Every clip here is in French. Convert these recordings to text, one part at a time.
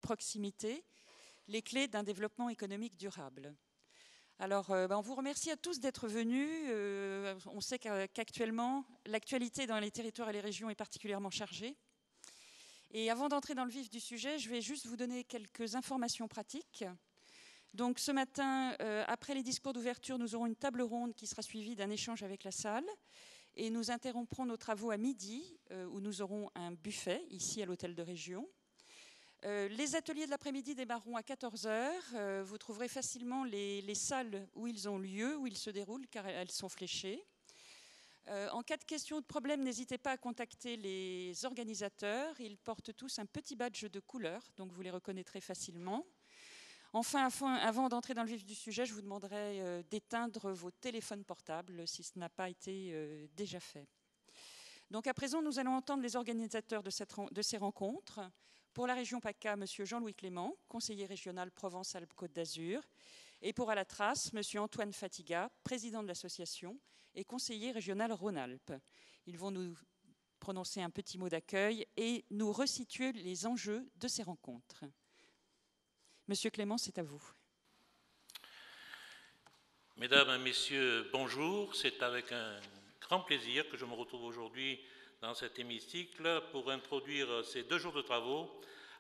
proximité, les clés d'un développement économique durable. Alors, on vous remercie à tous d'être venus. On sait qu'actuellement, l'actualité dans les territoires et les régions est particulièrement chargée. Et avant d'entrer dans le vif du sujet, je vais juste vous donner quelques informations pratiques. Donc ce matin, après les discours d'ouverture, nous aurons une table ronde qui sera suivie d'un échange avec la salle. Et nous interromprons nos travaux à midi, où nous aurons un buffet, ici à l'hôtel de région. Les ateliers de l'après-midi démarreront à 14 h. Vous trouverez facilement les salles où ils ont lieu, où ils se déroulent, car elles sont fléchées. En cas de question ou de problème, n'hésitez pas à contacter les organisateurs. Ils portent tous un petit badge de couleur, donc vous les reconnaîtrez facilement. Enfin, avant d'entrer dans le vif du sujet, je vous demanderai d'éteindre vos téléphones portables si ce n'a pas été déjà fait. Donc à présent, nous allons entendre les organisateurs de ces rencontres. Pour la région PACA, M. Jean-Louis Clément, conseiller régional Provence-Alpes-Côte d'Azur. Et pour Alatras, M. Antoine Fatiga, président de l'association et conseiller régional Rhône-Alpes. Ils vont nous prononcer un petit mot d'accueil et nous resituer les enjeux de ces rencontres. Monsieur Clément, c'est à vous. Mesdames et messieurs, bonjour. C'est avec un grand plaisir que je me retrouve aujourd'hui dans cet hémicycle pour introduire ces 2 jours de travaux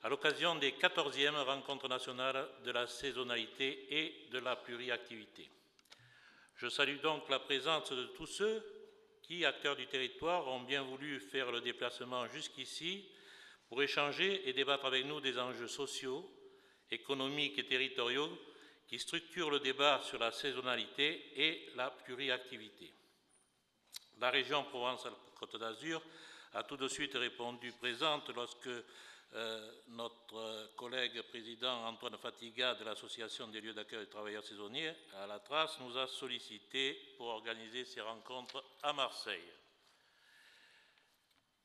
à l'occasion des 14e rencontres nationales de la saisonnalité et de la pluriactivité. Je salue donc la présence de tous ceux qui, acteurs du territoire, ont bien voulu faire le déplacement jusqu'ici pour échanger et débattre avec nous des enjeux sociaux, économiques et territoriaux qui structurent le débat sur la saisonnalité et la pluriactivité. La région Provence-Alpes-Côte d'Azur a tout de suite répondu présente lorsque notre collègue président Antoine Fatiga de l'Association des lieux d'accueil des travailleurs saisonniers à la Trace nous a sollicité pour organiser ces rencontres à Marseille.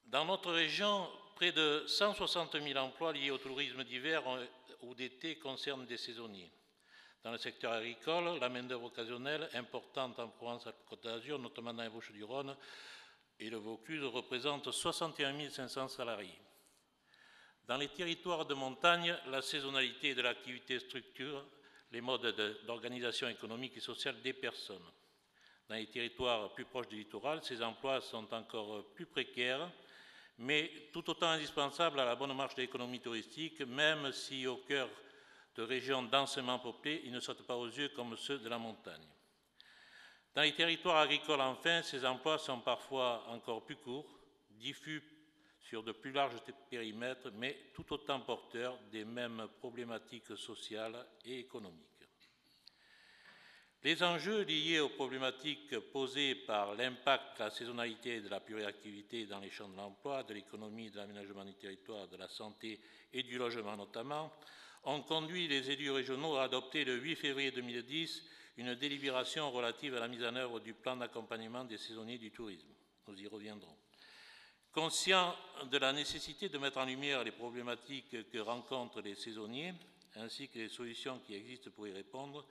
Dans notre région, près de 160 000 emplois liés au tourisme d'hiver ou d'été concernent des saisonniers. Dans le secteur agricole, la main-d'œuvre occasionnelle importante en Provence-Alpes-Côte d'Azur, notamment dans les Bouches-du-Rhône et le Vaucluse, représente 61 500 salariés. Dans les territoires de montagne, la saisonnalité de l'activité structure les modes d'organisation économique et sociale des personnes. Dans les territoires plus proches du littoral, ces emplois sont encore plus précaires, mais tout autant indispensables à la bonne marche de l'économie touristique, même si au cœur de régions densément peuplées, ils ne sautent pas aux yeux comme ceux de la montagne. Dans les territoires agricoles, enfin, ces emplois sont parfois encore plus courts, diffus sur de plus larges périmètres, mais tout autant porteurs des mêmes problématiques sociales et économiques. Les enjeux liés aux problématiques posées par l'impact de la saisonnalité et de la pluriactivité dans les champs de l'emploi, de l'économie, de l'aménagement du territoire, de la santé et du logement notamment, ont conduit les élus régionaux à adopter le 8 février 2010 une délibération relative à la mise en œuvre du plan d'accompagnement des saisonniers du tourisme. Nous y reviendrons. Conscients de la nécessité de mettre en lumière les problématiques que rencontrent les saisonniers, ainsi que les solutions qui existent pour y répondre,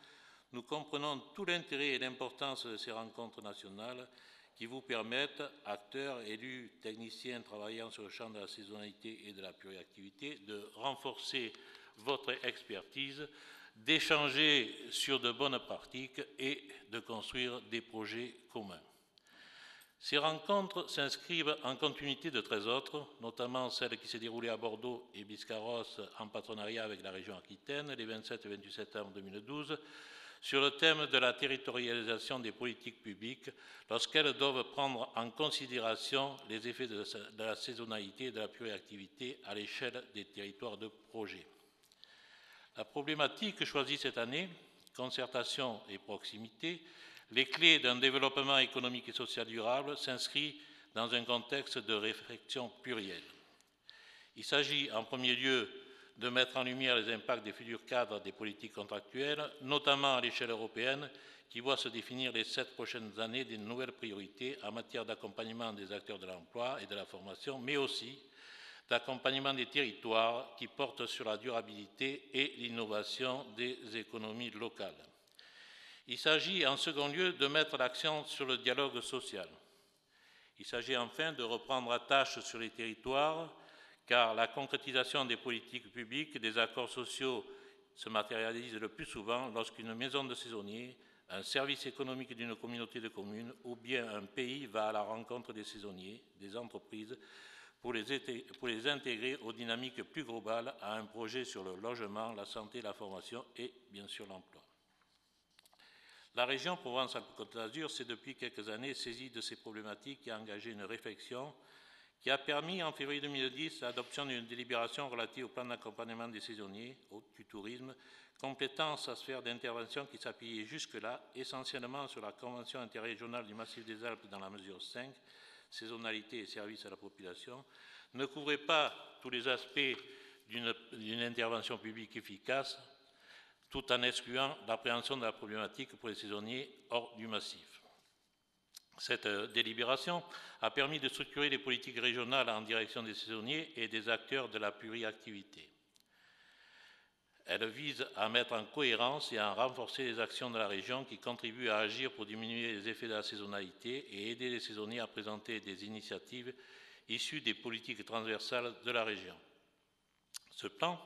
nous comprenons tout l'intérêt et l'importance de ces rencontres nationales qui vous permettent, acteurs, élus, techniciens travaillant sur le champ de la saisonnalité et de la pluriactivité, de renforcer votre expertise, d'échanger sur de bonnes pratiques et de construire des projets communs. Ces rencontres s'inscrivent en continuité de 13 autres, notamment celle qui s'est déroulée à Bordeaux et Biscarrosse en partenariat avec la région Aquitaine les 27 et 28 septembre 2012, sur le thème de la territorialisation des politiques publiques lorsqu'elles doivent prendre en considération les effets de la saisonnalité et de la pluriactivité à l'échelle des territoires de projet. La problématique choisie cette année, concertation et proximité, les clés d'un développement économique et social durable, s'inscrit dans un contexte de réflexion plurielle. Il s'agit en premier lieu de mettre en lumière les impacts des futurs cadres des politiques contractuelles, notamment à l'échelle européenne, qui voit se définir les 7 prochaines années des nouvelles priorités en matière d'accompagnement des acteurs de l'emploi et de la formation, mais aussi d'accompagnement des territoires qui portent sur la durabilité et l'innovation des économies locales. Il s'agit en second lieu de mettre l'accent sur le dialogue social. Il s'agit enfin de reprendre à tâche sur les territoires car la concrétisation des politiques publiques, des accords sociaux se matérialise le plus souvent lorsqu'une maison de saisonniers, un service économique d'une communauté de communes ou bien un pays va à la rencontre des saisonniers, des entreprises, pour les intégrer aux dynamiques plus globales à un projet sur le logement, la santé, la formation et bien sûr l'emploi. La région Provence-Alpes-Côte d'Azur s'est depuis quelques années saisie de ces problématiques et a engagé une réflexion qui a permis en février 2010 l'adoption d'une délibération relative au plan d'accompagnement des saisonniers du tourisme, complétant sa sphère d'intervention qui s'appuyait jusque-là essentiellement sur la Convention interrégionale du Massif des Alpes dans la mesure 5, saisonnalité et services à la population, ne couvrait pas tous les aspects d'une intervention publique efficace, tout en excluant l'appréhension de la problématique pour les saisonniers hors du massif. Cette délibération a permis de structurer les politiques régionales en direction des saisonniers et des acteurs de la pluriactivité. Elle vise à mettre en cohérence et à renforcer les actions de la région qui contribuent à agir pour diminuer les effets de la saisonnalité et aider les saisonniers à présenter des initiatives issues des politiques transversales de la région. Ce plan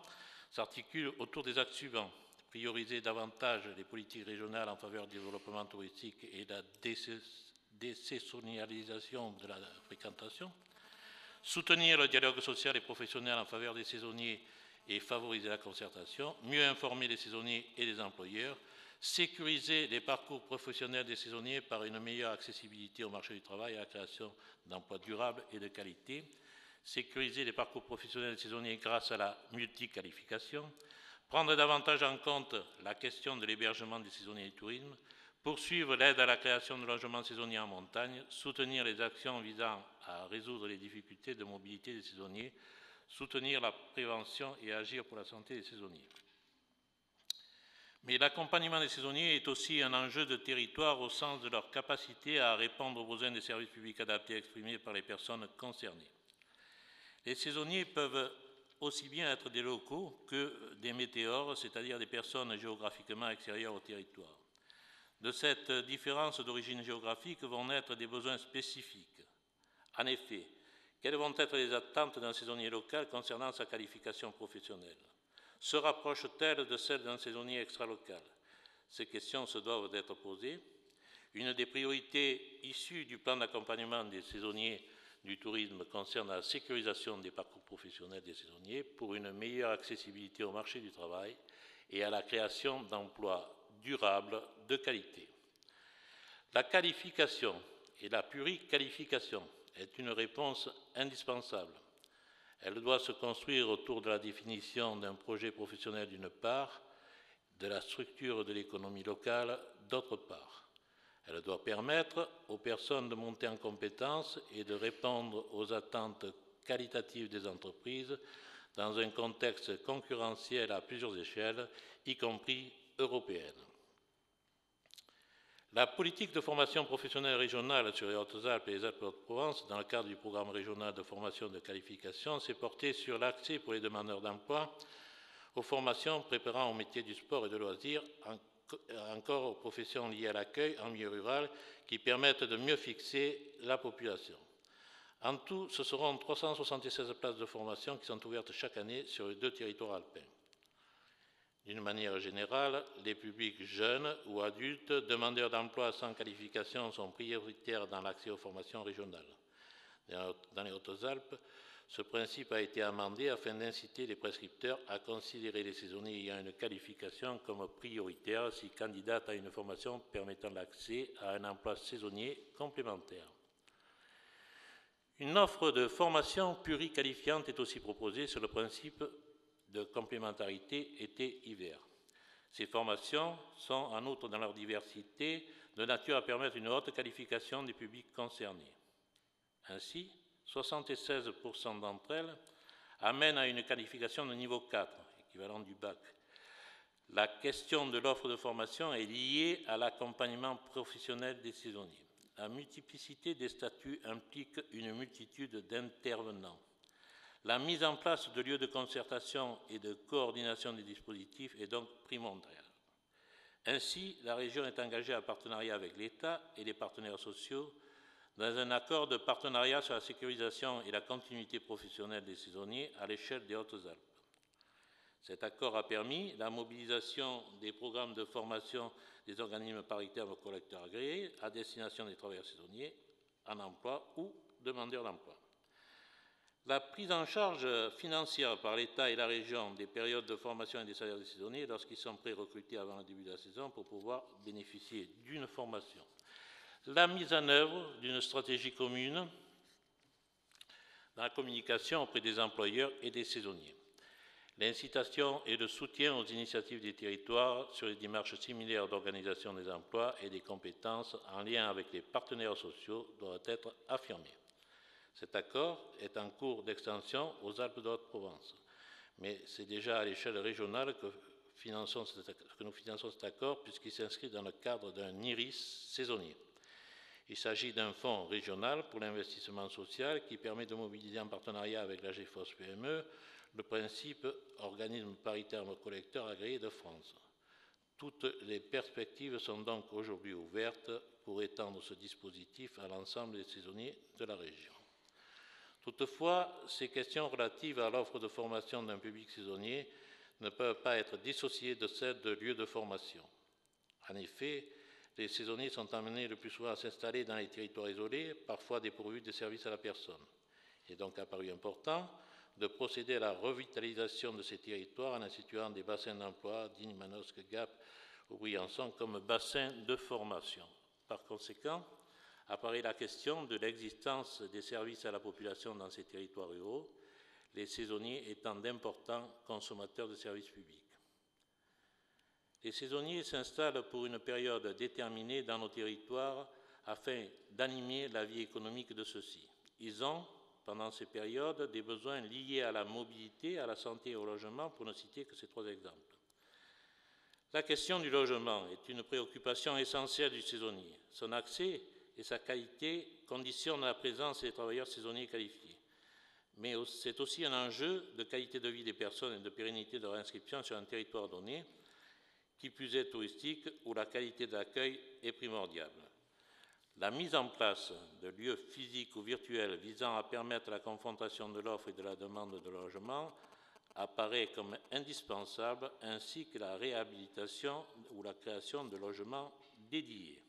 s'articule autour des axes suivants: prioriser davantage les politiques régionales en faveur du développement touristique et de la désaisonnalisation de la fréquentation, soutenir le dialogue social et professionnel en faveur des saisonniers et favoriser la concertation, mieux informer les saisonniers et les employeurs, sécuriser les parcours professionnels des saisonniers par une meilleure accessibilité au marché du travail et à la création d'emplois durables et de qualité, sécuriser les parcours professionnels des saisonniers grâce à la multiqualification, prendre davantage en compte la question de l'hébergement des saisonniers du tourisme, poursuivre l'aide à la création de logements saisonniers en montagne, soutenir les actions visant à résoudre les difficultés de mobilité des saisonniers, soutenir la prévention et agir pour la santé des saisonniers. Mais l'accompagnement des saisonniers est aussi un enjeu de territoire au sens de leur capacité à répondre aux besoins des services publics adaptés exprimés par les personnes concernées. Les saisonniers peuvent aussi bien être des locaux que des météores, c'est-à-dire des personnes géographiquement extérieures au territoire. De cette différence d'origine géographique vont naître des besoins spécifiques. En effet, quelles vont être les attentes d'un saisonnier local concernant sa qualification professionnelle? Se rapproche-t-elle de celle d'un saisonnier extralocal? Ces questions se doivent d'être posées. Une des priorités issues du plan d'accompagnement des saisonniers du tourisme concerne la sécurisation des parcours professionnels des saisonniers pour une meilleure accessibilité au marché du travail et à la création d'emplois durables de qualité. La qualification et la pluriqualification est une réponse indispensable. Elle doit se construire autour de la définition d'un projet professionnel d'une part, de la structure de l'économie locale d'autre part. Elle doit permettre aux personnes de monter en compétences et de répondre aux attentes qualitatives des entreprises dans un contexte concurrentiel à plusieurs échelles, y compris européenne. La politique de formation professionnelle régionale sur les Hautes-Alpes et les Alpes-de-Haute-Provence, dans le cadre du programme régional de formation de qualification, s'est portée sur l'accès pour les demandeurs d'emploi aux formations préparant au métier du sport et de loisirs, encore aux professions liées à l'accueil en milieu rural, qui permettent de mieux fixer la population. En tout, ce seront 376 places de formation qui sont ouvertes chaque année sur les 2 territoires alpins. D'une manière générale, les publics jeunes ou adultes, demandeurs d'emploi sans qualification, sont prioritaires dans l'accès aux formations régionales. Dans les Hautes-Alpes, ce principe a été amendé afin d'inciter les prescripteurs à considérer les saisonniers ayant une qualification comme prioritaires s'ils candidatent à une formation permettant l'accès à un emploi saisonnier complémentaire. Une offre de formation pluriqualifiante est aussi proposée sur le principe de complémentarité été-hiver. Ces formations sont, en outre, dans leur diversité, de nature à permettre une haute qualification des publics concernés. Ainsi, 76% d'entre elles amènent à une qualification de niveau 4, équivalent du bac. La question de l'offre de formation est liée à l'accompagnement professionnel des saisonniers. La multiplicité des statuts implique une multitude d'intervenants. La mise en place de lieux de concertation et de coordination des dispositifs est donc primordiale. Ainsi, la région est engagée en partenariat avec l'État et les partenaires sociaux dans un accord de partenariat sur la sécurisation et la continuité professionnelle des saisonniers à l'échelle des Hautes-Alpes. Cet accord a permis la mobilisation des programmes de formation des organismes paritaires aux collecteurs agréés à destination des travailleurs saisonniers en emploi ou demandeurs d'emploi. La prise en charge financière par l'État et la région des périodes de formation et des salaires des saisonniers lorsqu'ils sont pré-recrutés avant le début de la saison pour pouvoir bénéficier d'une formation. La mise en œuvre d'une stratégie commune dans la communication auprès des employeurs et des saisonniers. L'incitation et le soutien aux initiatives des territoires sur les démarches similaires d'organisation des emplois et des compétences en lien avec les partenaires sociaux doivent être affirmés. Cet accord est en cours d'extension aux Alpes de Haute-Provence, mais c'est déjà à l'échelle régionale que nous finançons cet accord puisqu'il s'inscrit dans le cadre d'un IRIS saisonnier. Il s'agit d'un fonds régional pour l'investissement social qui permet de mobiliser en partenariat avec la GFOS PME le principe organisme paritaire collecteur agréé de France. Toutes les perspectives sont donc aujourd'hui ouvertes pour étendre ce dispositif à l'ensemble des saisonniers de la région. Toutefois, ces questions relatives à l'offre de formation d'un public saisonnier ne peuvent pas être dissociées de celles de lieux de formation. En effet, les saisonniers sont amenés le plus souvent à s'installer dans les territoires isolés, parfois dépourvus de services à la personne. Il est donc apparu important de procéder à la revitalisation de ces territoires en instituant des bassins d'emploi, Digne, Manosque, Gap ou Briançon, comme bassins de formation. Par conséquent, apparaît la question de l'existence des services à la population dans ces territoires ruraux, les saisonniers étant d'importants consommateurs de services publics. Les saisonniers s'installent pour une période déterminée dans nos territoires afin d'animer la vie économique de ceux-ci. Ils ont, pendant ces périodes, des besoins liés à la mobilité, à la santé et au logement, pour ne citer que ces 3 exemples. La question du logement est une préoccupation essentielle du saisonnier. Son accès et sa qualité conditionnent la présence des travailleurs saisonniers qualifiés. Mais c'est aussi un enjeu de qualité de vie des personnes et de pérennité de leur inscription sur un territoire donné, qui plus est touristique, où la qualité d'accueil est primordiale. La mise en place de lieux physiques ou virtuels visant à permettre la confrontation de l'offre et de la demande de logement apparaît comme indispensable, ainsi que la réhabilitation ou la création de logements dédiés.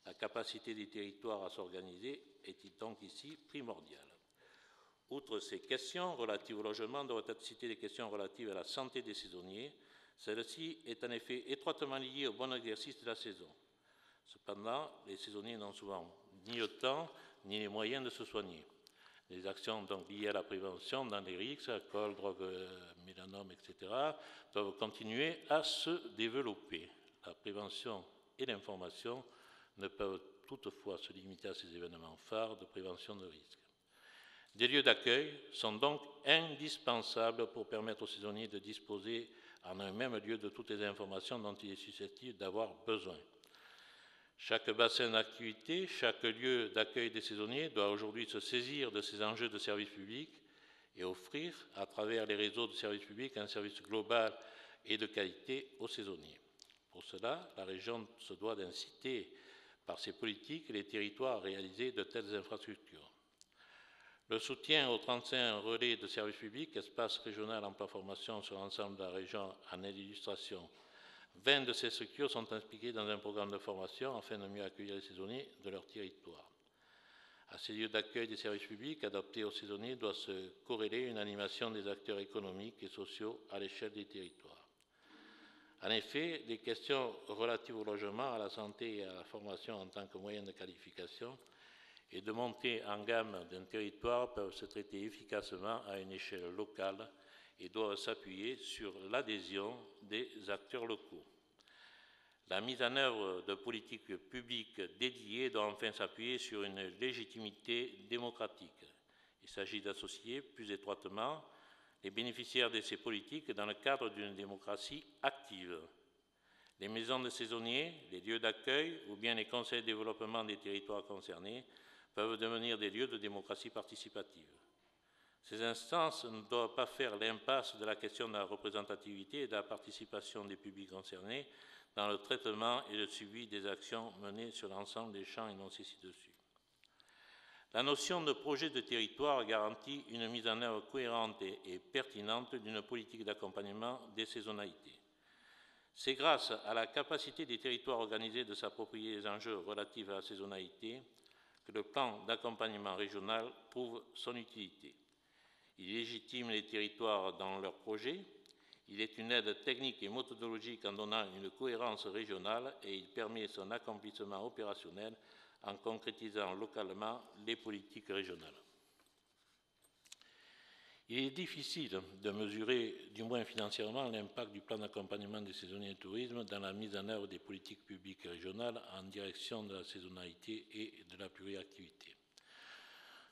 La capacité des territoires à s'organiser est donc ici primordiale. Outre ces questions relatives au logement, doivent être citées les questions relatives à la santé des saisonniers. Celle-ci est en effet étroitement liée au bon exercice de la saison. Cependant, les saisonniers n'ont souvent ni le temps ni les moyens de se soigner. Les actions donc liées à la prévention dans les risques, alcool, drogue, mélanome, etc., doivent continuer à se développer. La prévention et l'information ne peuvent toutefois se limiter à ces événements phares de prévention de risques. Des lieux d'accueil sont donc indispensables pour permettre aux saisonniers de disposer en un même lieu de toutes les informations dont il est susceptible d'avoir besoin. Chaque bassin d'activité, chaque lieu d'accueil des saisonniers doit aujourd'hui se saisir de ces enjeux de service public et offrir, à travers les réseaux de services publics, un service global et de qualité aux saisonniers. Pour cela, la région se doit d'inciter par ses politiques les territoires à réaliser de telles infrastructures. Le soutien aux 35 relais de services publics, espace régional emploi formation sur l'ensemble de la région en est l'illustration. 20 de ces structures sont impliquées dans un programme de formation afin de mieux accueillir les saisonniers de leur territoire. À ces lieux d'accueil des services publics adaptés aux saisonniers doit se corréler une animation des acteurs économiques et sociaux à l'échelle des territoires. En effet, les questions relatives au logement, à la santé et à la formation en tant que moyen de qualification et de montée en gamme d'un territoire peuvent se traiter efficacement à une échelle locale et doivent s'appuyer sur l'adhésion des acteurs locaux. La mise en œuvre de politiques publiques dédiées doit enfin s'appuyer sur une légitimité démocratique. Il s'agit d'associer plus étroitement les bénéficiaires de ces politiques dans le cadre d'une démocratie active. Les maisons de saisonniers, les lieux d'accueil ou bien les conseils de développement des territoires concernés peuvent devenir des lieux de démocratie participative. Ces instances ne doivent pas faire l'impasse de la question de la représentativité et de la participation des publics concernés dans le traitement et le suivi des actions menées sur l'ensemble des champs énoncés ci-dessus. La notion de projet de territoire garantit une mise en œuvre cohérente et pertinente d'une politique d'accompagnement des saisonnalités. C'est grâce à la capacité des territoires organisés de s'approprier les enjeux relatifs à la saisonnalité que le plan d'accompagnement régional prouve son utilité. Il légitime les territoires dans leurs projets, il est une aide technique et méthodologique en donnant une cohérence régionale et il permet son accomplissement opérationnel en concrétisant localement les politiques régionales. Il est difficile de mesurer, du moins financièrement, l'impact du plan d'accompagnement des saisonniers du tourisme dans la mise en œuvre des politiques publiques régionales en direction de la saisonnalité et de la pluriactivité.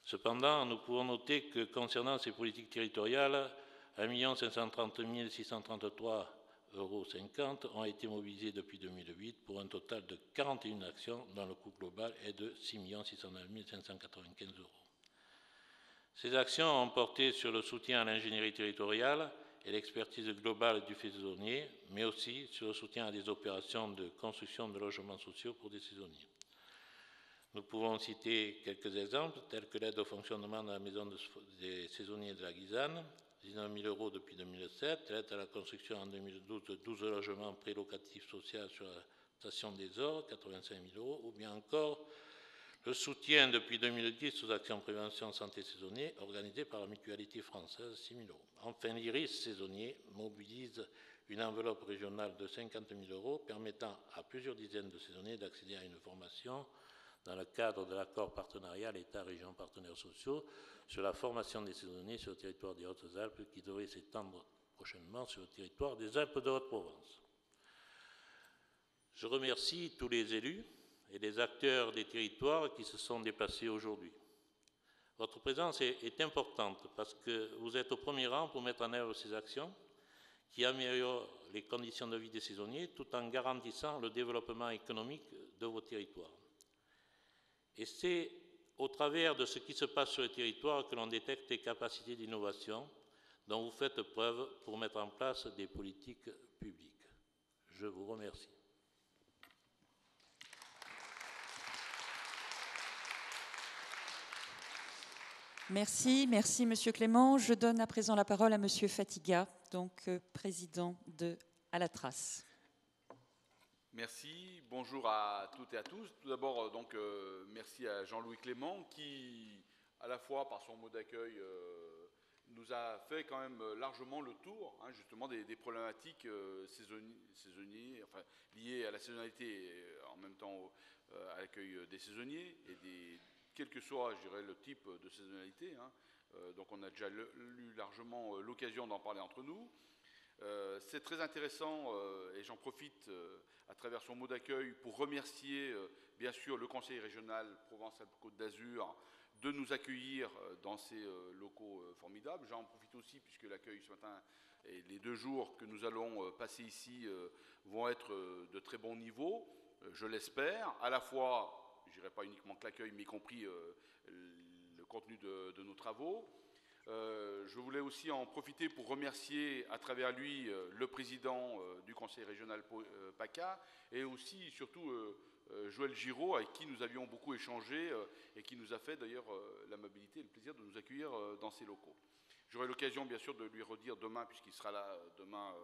Cependant, nous pouvons noter que concernant ces politiques territoriales, 1 530 633,50 € ont été mobilisés depuis 2008 pour un total de 41 actions dont le coût global est de 6 609 595 €. Ces actions ont porté sur le soutien à l'ingénierie territoriale et l'expertise globale du fait saisonnier, mais aussi sur le soutien à des opérations de construction de logements sociaux pour des saisonniers. Nous pouvons citer quelques exemples, tels que l'aide au fonctionnement de la maison des saisonniers de la Guisane, 19 000 € depuis 2007, l'aide à la construction en 2012 de 12 logements prélocatifs sociaux sur la station des Ors, 85 000 €, ou bien encore le soutien depuis 2010 aux actions de prévention santé saisonniers organisées par la Mutualité française, 6 000 €. Enfin, l'IRIS saisonnier mobilise une enveloppe régionale de 50 000 € permettant à plusieurs dizaines de saisonniers d'accéder à une formation dans le cadre de l'accord partenarial État-région partenaires sociaux sur la formation des saisonniers sur le territoire des Hautes-Alpes qui devrait s'étendre prochainement sur le territoire des Alpes-de-Haute-Provence. Je remercie tous les élus et les acteurs des territoires qui se sont déplacés aujourd'hui. Votre présence est importante parce que vous êtes au premier rang pour mettre en œuvre ces actions qui améliorent les conditions de vie des saisonniers tout en garantissant le développement économique de vos territoires. Et c'est au travers de ce qui se passe sur le territoire que l'on détecte les capacités d'innovation dont vous faites preuve pour mettre en place des politiques publiques. Je vous remercie. Merci Monsieur Clément. Je donne à présent la parole à Monsieur Fatiga, donc président de À la Trace. Merci, bonjour à toutes et à tous. Tout d'abord, merci à Jean-Louis Clément qui, à la fois par son mot d'accueil, nous a fait quand même largement le tour, justement, des problématiques saisonnières, enfin, liées à la saisonnalité et en même temps à l'accueil des saisonniers et quel que soit, je dirais, le type de saisonnalité. Donc on a déjà eu largement l'occasion d'en parler entre nous. C'est très intéressant et j'en profite à travers son mot d'accueil pour remercier bien sûr le Conseil régional Provence-Alpes-Côte d'Azur de nous accueillir dans ces locaux formidables. J'en profite aussi puisque l'accueil ce matin et les 2 jours que nous allons passer ici vont être de très bon niveau, je l'espère, à la fois, je dirais pas uniquement que l'accueil, mais y compris le contenu de nos travaux. Je voulais aussi en profiter pour remercier à travers lui le président du conseil régional PACA et aussi surtout Joël Giraud avec qui nous avions beaucoup échangé et qui nous a fait d'ailleurs l'amabilité et le plaisir de nous accueillir dans ses locaux. J'aurai l'occasion bien sûr de lui redire demain puisqu'il sera là demain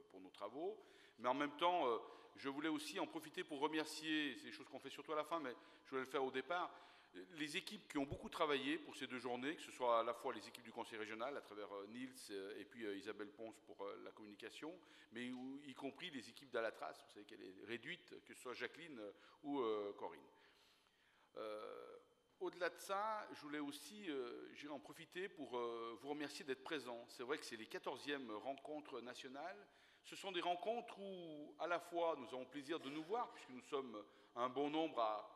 pour nos travaux. Mais en même temps, je voulais aussi en profiter pour remercier, c'est des choses qu'on fait surtout à la fin, mais je voulais le faire au départ, les équipes qui ont beaucoup travaillé pour ces 2 journées, que ce soit à la fois les équipes du conseil régional, à travers Nils et puis Isabelle Ponce pour la communication, mais y compris les équipes d'À la Trace, vous savez qu'elle est réduite, que ce soit Jacqueline ou Corinne. Au-delà de ça, je voulais aussi en profiter pour vous remercier d'être présents. C'est vrai que c'est les 14e rencontres nationales. Ce sont des rencontres où, à la fois, nous avons plaisir de nous voir, puisque nous sommes un bon nombre à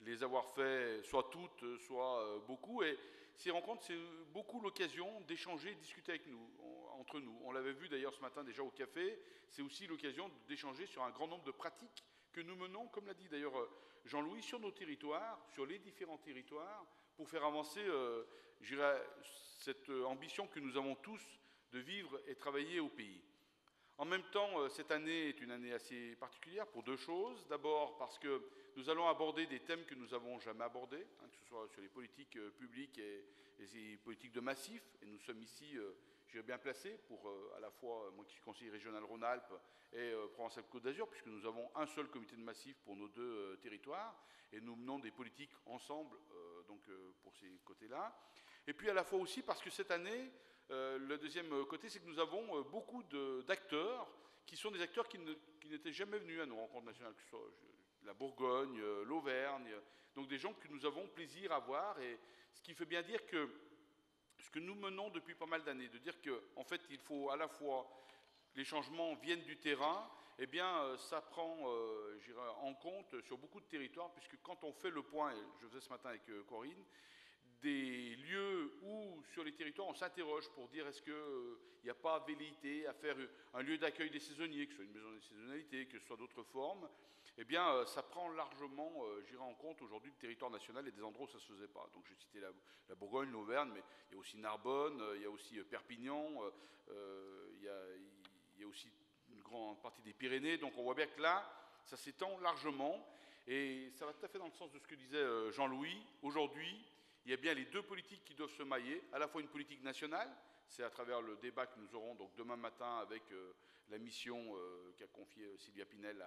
les avoir fait, soit toutes, soit beaucoup. Et ces rencontres, c'est beaucoup l'occasion d'échanger, de discuter avec nous, entre nous. On l'avait vu d'ailleurs ce matin déjà au café. C'est aussi l'occasion d'échanger sur un grand nombre de pratiques que nous menons, comme l'a dit d'ailleurs Jean-Louis, sur nos territoires, sur les différents territoires, pour faire avancer, je dirais, cette ambition que nous avons tous de vivre et travailler au pays. En même temps, cette année est une année assez particulière pour 2 choses. D'abord parce que nous allons aborder des thèmes que nous n'avons jamais abordés, hein, que ce soit sur les politiques publiques et les politiques de massif. Et nous sommes ici, je dirais, bien placés pour à la fois, moi qui suis conseiller régional Rhône-Alpes et Provence-Alpes-Côte d'Azur, puisque nous avons un seul comité de massif pour nos deux territoires, et nous menons des politiques ensemble pour ces côtés-là. Et puis à la fois aussi parce que cette année, le deuxième côté, c'est que nous avons beaucoup d'acteurs qui sont des acteurs qui n'étaient jamais venus à nos rencontres nationales, que ce soit la Bourgogne, l'Auvergne, donc des gens que nous avons plaisir à voir, et ce qui fait bien dire que ce que nous menons depuis pas mal d'années, de dire qu'en fait il faut à la fois les changements viennent du terrain, eh bien ça prend en compte sur beaucoup de territoires, puisque quand on fait le point, et je faisais ce matin avec Corinne, des lieux où, sur les territoires, on s'interroge pour dire est-ce qu'il n'y a pas velléité à faire un lieu d'accueil des saisonniers, que ce soit une maison des saisonnalités, que ce soit d'autres formes, eh bien, ça prend largement, en compte aujourd'hui le territoire national et des endroits où ça ne se faisait pas. Donc, j'ai cité la Bourgogne, l'Auvergne, mais il y a aussi Narbonne, il y a aussi Perpignan, il y a aussi une grande partie des Pyrénées. Donc, on voit bien que là, ça s'étend largement, et ça va tout à fait dans le sens de ce que disait Jean-Louis. Aujourd'hui, il y a bien les deux politiques qui doivent se mailler, à la fois une politique nationale, c'est à travers le débat que nous aurons donc demain matin avec la mission qu'a confiée Sylvia Pinel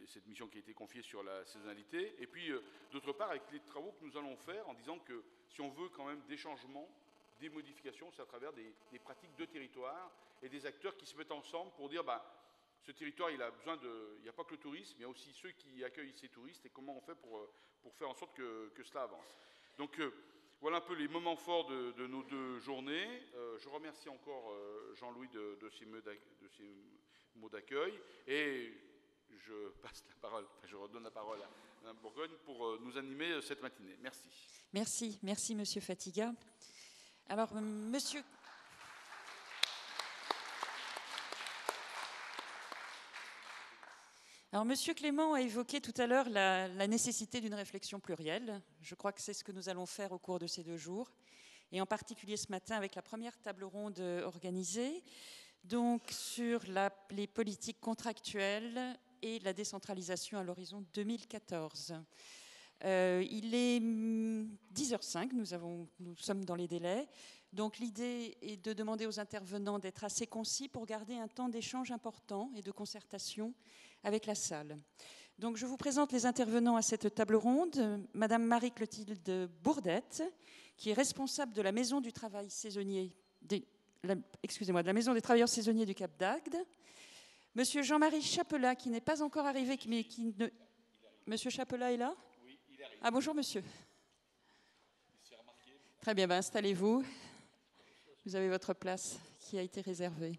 cette mission qui a été confiée sur la saisonnalité, et puis d'autre part avec les travaux que nous allons faire en disant que si on veut quand même des changements, des modifications, c'est à travers des pratiques de territoire et des acteurs qui se mettent ensemble pour dire ce territoire, il a besoin il n'y a pas que le tourisme, il y a aussi ceux qui accueillent ces touristes, et comment on fait pour faire en sorte que cela avance. Donc voilà un peu les moments forts de nos deux journées. Je remercie encore Jean-Louis de ces mots d'accueil, et je passe la parole, je redonne la parole à Mme Bourgogne pour nous animer cette matinée. Merci. Merci Monsieur Fatiga. Alors Monsieur Clément a évoqué tout à l'heure la nécessité d'une réflexion plurielle. Je crois que c'est ce que nous allons faire au cours de ces 2 jours, et en particulier ce matin avec la première table ronde organisée, donc sur les politiques contractuelles et la décentralisation à l'horizon 2014. Il est 10h05, nous sommes dans les délais. Donc l'idée est de demander aux intervenants d'être assez concis pour garder un temps d'échange important et de concertation avec la salle. Donc je vous présente les intervenants à cette table ronde. Madame Marie-Clotilde Bourdette, qui est responsable de la Maison du Travail saisonnier, de la Maison des Travailleurs saisonniers du Cap d'Agde. Monsieur Jean-Marie Chapelat, qui n'est pas encore arrivé, mais qui ne... Monsieur Chapelat est là ? Oui, il arrive. Ah, bonjour monsieur. Il s'est remarqué. Très bien, installez-vous. Vous avez votre place qui a été réservée.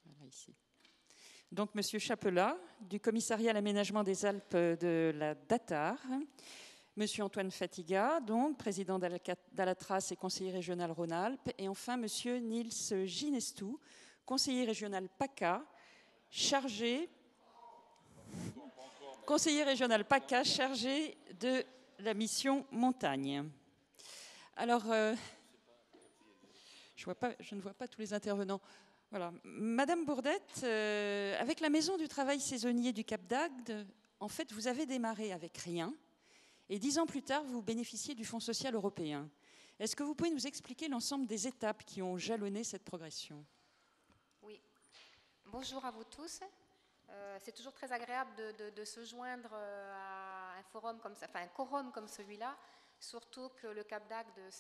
Voilà, ici. Donc, Monsieur Chapelat, du commissariat à l'aménagement des Alpes de la DATAR. Monsieur Antoine Fatiga, donc, président d'Alatras et conseiller régional Rhône-Alpes. Et enfin, Monsieur Nils Ginestou, conseiller régional PACA, chargé de la mission montagne. Alors, je ne vois pas tous les intervenants. Voilà. Madame Bourdette, avec la Maison du Travail saisonnier du Cap d'Agde, en fait, vous avez démarré avec rien, et 10 ans plus tard, vous bénéficiez du Fonds social européen. Est-ce que vous pouvez nous expliquer l'ensemble des étapes qui ont jalonné cette progression ? Oui. Bonjour à vous tous. C'est toujours très agréable de se joindre à un forum comme ça, enfin un quorum comme celui-là, surtout que le Cap d'Agde,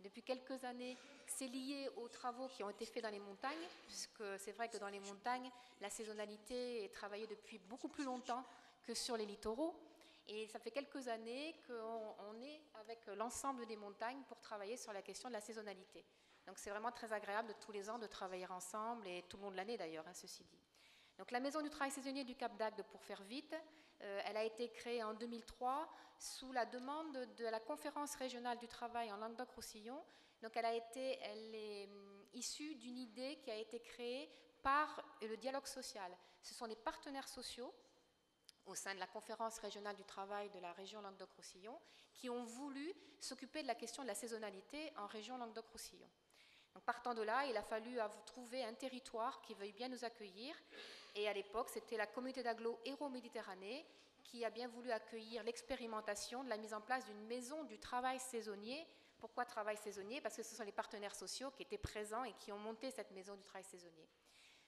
depuis quelques années, c'est lié aux travaux qui ont été faits dans les montagnes, puisque c'est vrai que dans les montagnes, la saisonnalité est travaillée depuis beaucoup plus longtemps que sur les littoraux. Et ça fait quelques années qu'on est avec l'ensemble des montagnes pour travailler sur la question de la saisonnalité. Donc c'est vraiment très agréable de tous les ans de travailler ensemble, et tout le long de l'année d'ailleurs, ceci dit. Donc la Maison du Travail saisonnier du Cap d'Agde, pour faire vite, elle a été créée en 2003 sous la demande de la Conférence régionale du travail en Languedoc-Roussillon. Donc elle est issue d'une idée qui a été créée par le dialogue social. Ce sont les partenaires sociaux au sein de la conférence régionale du travail de la région Languedoc-Roussillon, qui ont voulu s'occuper de la question de la saisonnalité en région Languedoc-Roussillon. Donc, partant de là, il a fallu trouver un territoire qui veuille bien nous accueillir. Et à l'époque, c'était la communauté d'agglo Hérault-Méditerranée qui a bien voulu accueillir l'expérimentation de la mise en place d'une maison du travail saisonnier. Pourquoi travail saisonnier? Parce que ce sont les partenaires sociaux qui étaient présents et qui ont monté cette maison du travail saisonnier.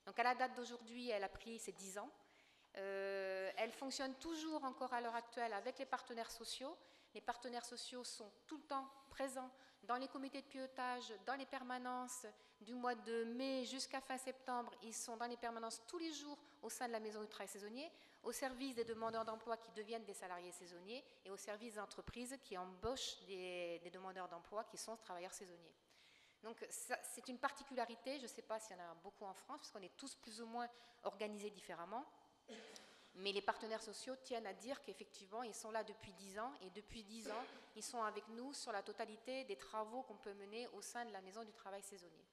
Donc à la date d'aujourd'hui, elle a pris ses 10 ans. Elle fonctionne toujours encore à l'heure actuelle avec les partenaires sociaux. Les partenaires sociaux sont tout le temps présents dans les comités de pilotage, dans les permanences du mois de mai jusqu'à fin septembre. Ils sont dans les permanences tous les jours au sein de la maison du travail saisonnier, au service des demandeurs d'emploi qui deviennent des salariés saisonniers et au service des entreprises qui embauchent des demandeurs d'emploi qui sont travailleurs saisonniers. Donc c'est une particularité, je ne sais pas s'il y en a beaucoup en France, parce qu'on est tous plus ou moins organisés différemment. Mais les partenaires sociaux tiennent à dire qu'effectivement, ils sont là depuis 10 ans, et depuis 10 ans, ils sont avec nous sur la totalité des travaux qu'on peut mener au sein de la Maison du travail saisonnier.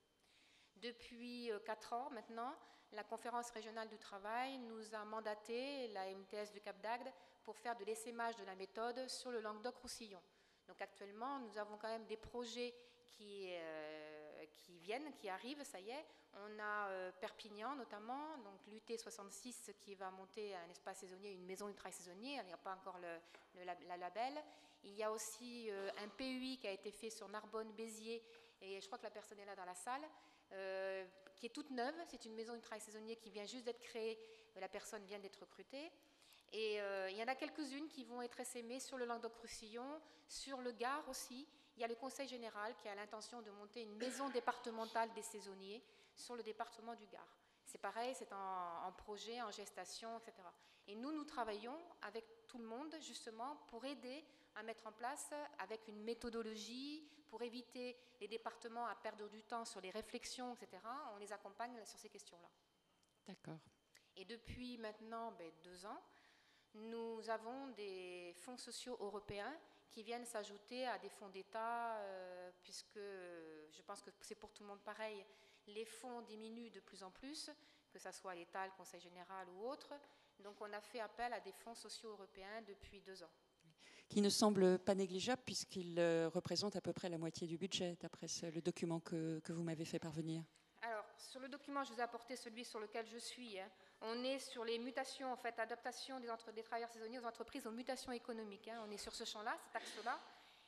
Depuis 4 ans maintenant, la conférence régionale du travail nous a mandaté, la MTS du Cap d'Agde, pour faire de l'essaimage de la méthode sur le Languedoc-Roussillon. Donc actuellement, nous avons quand même des projets qui arrivent, ça y est. On a Perpignan notamment, donc l'UT 66 qui va monter un espace saisonnier, une maison du travail saisonnier, il n'y a pas encore la label. Il y a aussi un PUI qui a été fait sur Narbonne-Béziers, et je crois que la personne est là dans la salle, qui est toute neuve, c'est une maison du travail saisonnier qui vient juste d'être créée, la personne vient d'être recrutée. Et il y en a quelques-unes qui vont être essaimées sur le Languedoc-Roussillon, sur le Gard aussi. Il y a le Conseil général qui a l'intention de monter une maison départementale des saisonniers sur le département du Gard. C'est pareil, c'est en projet, en gestation, etc. Et nous travaillons avec tout le monde justement pour aider à mettre en place avec une méthodologie, pour éviter les départements à perdre du temps sur les réflexions, etc. On les accompagne sur ces questions-là. D'accord. Et depuis maintenant 2 ans, nous avons des fonds sociaux européens qui viennent s'ajouter à des fonds d'État, puisque je pense que c'est pour tout le monde pareil, les fonds diminuent de plus en plus, que ce soit l'État, le Conseil général ou autre. Donc on a fait appel à des fonds sociaux européens depuis 2 ans. Qui ne semble pas négligeable puisqu'ils représentent à peu près la moitié du budget, d'après le document que vous m'avez fait parvenir. Alors, sur le document, je vous ai apporté celui sur lequel je suis. On est sur les mutations, en fait, adaptation des travailleurs saisonniers aux entreprises aux mutations économiques. On est sur ce champ-là, cet axe-là.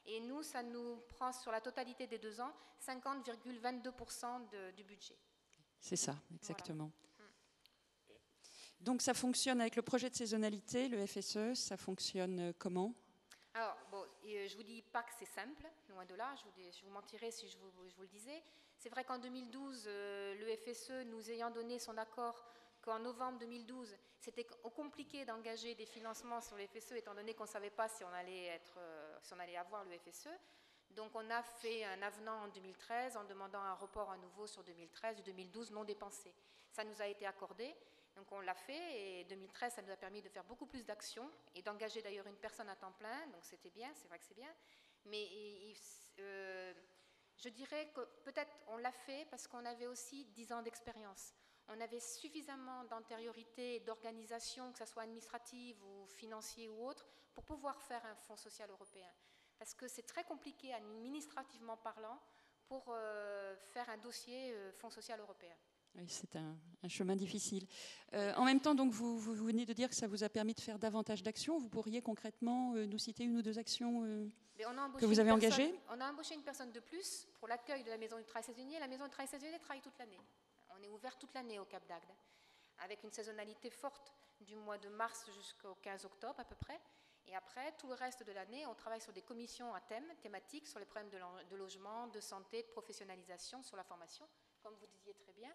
Et nous, ça nous prend sur la totalité des 2 ans 50,22% du budget. C'est ça, exactement. Voilà. Donc ça fonctionne avec le projet de saisonnalité, le FSE, ça fonctionne comment ? Alors, bon, je ne vous dis pas que c'est simple, loin de là, je vous mentirais si je vous le disais. C'est vrai qu'en 2012, le FSE, nous ayant donné son accord qu'en novembre 2012, c'était compliqué d'engager des financements sur le FSE, étant donné qu'on ne savait pas si on allait avoir le FSE. Donc on a fait un avenant en 2013 en demandant un report à nouveau sur 2013, du 2012 non dépensé. Ça nous a été accordé. Donc on l'a fait, et 2013, ça nous a permis de faire beaucoup plus d'actions et d'engager d'ailleurs une personne à temps plein, donc c'était bien, c'est vrai que c'est bien. Mais je dirais que peut-être on l'a fait parce qu'on avait aussi 10 ans d'expérience. On avait suffisamment d'antériorité et d'organisation, que ce soit administrative ou financier ou autre, pour pouvoir faire un fonds social européen. Parce que c'est très compliqué administrativement parlant pour faire un dossier fonds social européen. Oui, c'est un chemin difficile. En même temps, donc, vous venez de dire que ça vous a permis de faire davantage d'actions. Vous pourriez concrètement nous citer 1 ou 2 actions que vous avez engagées ? On a embauché une personne de plus pour l'accueil de la maison du travail saisonnier. La maison du travail saisonnier travaille toute l'année. On est ouvert toute l'année au Cap d'Agde, avec une saisonnalité forte du mois de mars jusqu'au 15 octobre à peu près. Et après, tout le reste de l'année, on travaille sur des commissions à thématiques, sur les problèmes de logement, de santé, de professionnalisation, sur la formation, comme vous disiez très bien.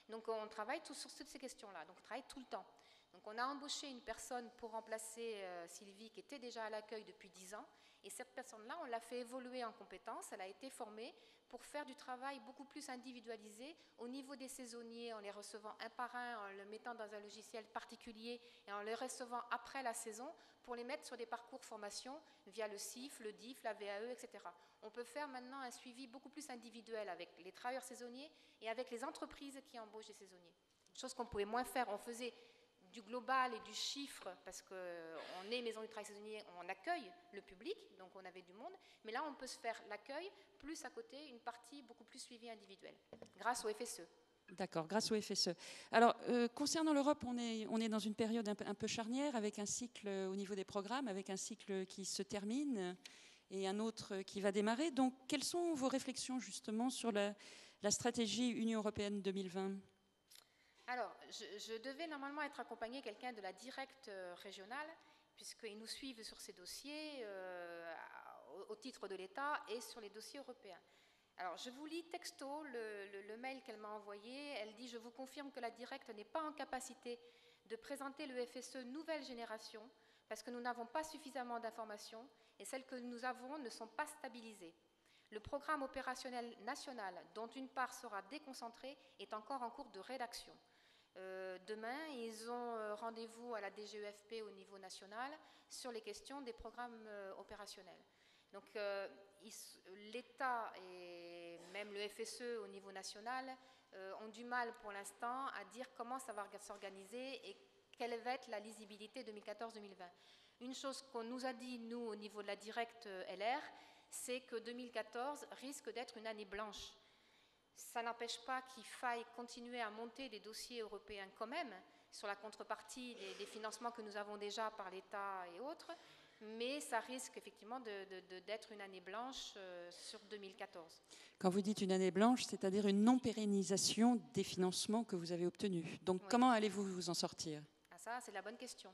Donc on travaille sur toutes ces questions-là, donc on travaille tout le temps. Donc on a embauché une personne pour remplacer Sylvie qui était déjà à l'accueil depuis 10 ans. Et cette personne-là, on l'a fait évoluer en compétences, elle a été formée pour faire du travail beaucoup plus individualisé au niveau des saisonniers, en les recevant un par un, en le mettant dans un logiciel particulier et en les recevant après la saison pour les mettre sur des parcours formation via le CIF, le DIF, la VAE, etc. On peut faire maintenant un suivi beaucoup plus individuel avec les travailleurs saisonniers et avec les entreprises qui embauchent des saisonniers. Chose qu'on pouvait moins faire. On faisait du global et du chiffre, parce qu'on est maison du travail saisonnier, on accueille le public, donc on avait du monde, mais là on peut se faire l'accueil, plus à côté une partie beaucoup plus suivie individuelle, grâce au FSE. D'accord, grâce au FSE. Alors, concernant l'Europe, on est dans une période un peu charnière, avec un cycle au niveau des programmes, avec un cycle qui se termine et un autre qui va démarrer. Donc, quelles sont vos réflexions justement sur la stratégie Union européenne 2020 ? Alors, je devais normalement être accompagnée quelqu'un de la directe régionale, puisqu'ils nous suivent sur ces dossiers au titre de l'État et sur les dossiers européens. Alors, je vous lis texto le mail qu'elle m'a envoyé. Elle dit « Je vous confirme que la directe n'est pas en capacité de présenter le FSE nouvelle génération parce que nous n'avons pas suffisamment d'informations et celles que nous avons ne sont pas stabilisées. Le programme opérationnel national, dont une part sera déconcentrée, est encore en cours de rédaction. Demain, ils ont rendez-vous à la DGEFP au niveau national sur les questions des programmes opérationnels. Donc, l'État et même le FSE au niveau national ont du mal pour l'instant à dire comment ça va s'organiser et quelle va être la lisibilité 2014-2020. Une chose qu'on nous a dit, nous, au niveau de la directe LR, c'est que 2014 risque d'être une année blanche. Ça n'empêche pas qu'il faille continuer à monter des dossiers européens quand même, sur la contrepartie des financements que nous avons déjà par l'État et autres, mais ça risque effectivement d'être une année blanche sur 2014. Quand vous dites une année blanche, c'est-à-dire une non-pérennisation des financements que vous avez obtenus. Donc, oui. Comment allez-vous vous en sortir ? Ah, ça, c'est la bonne question.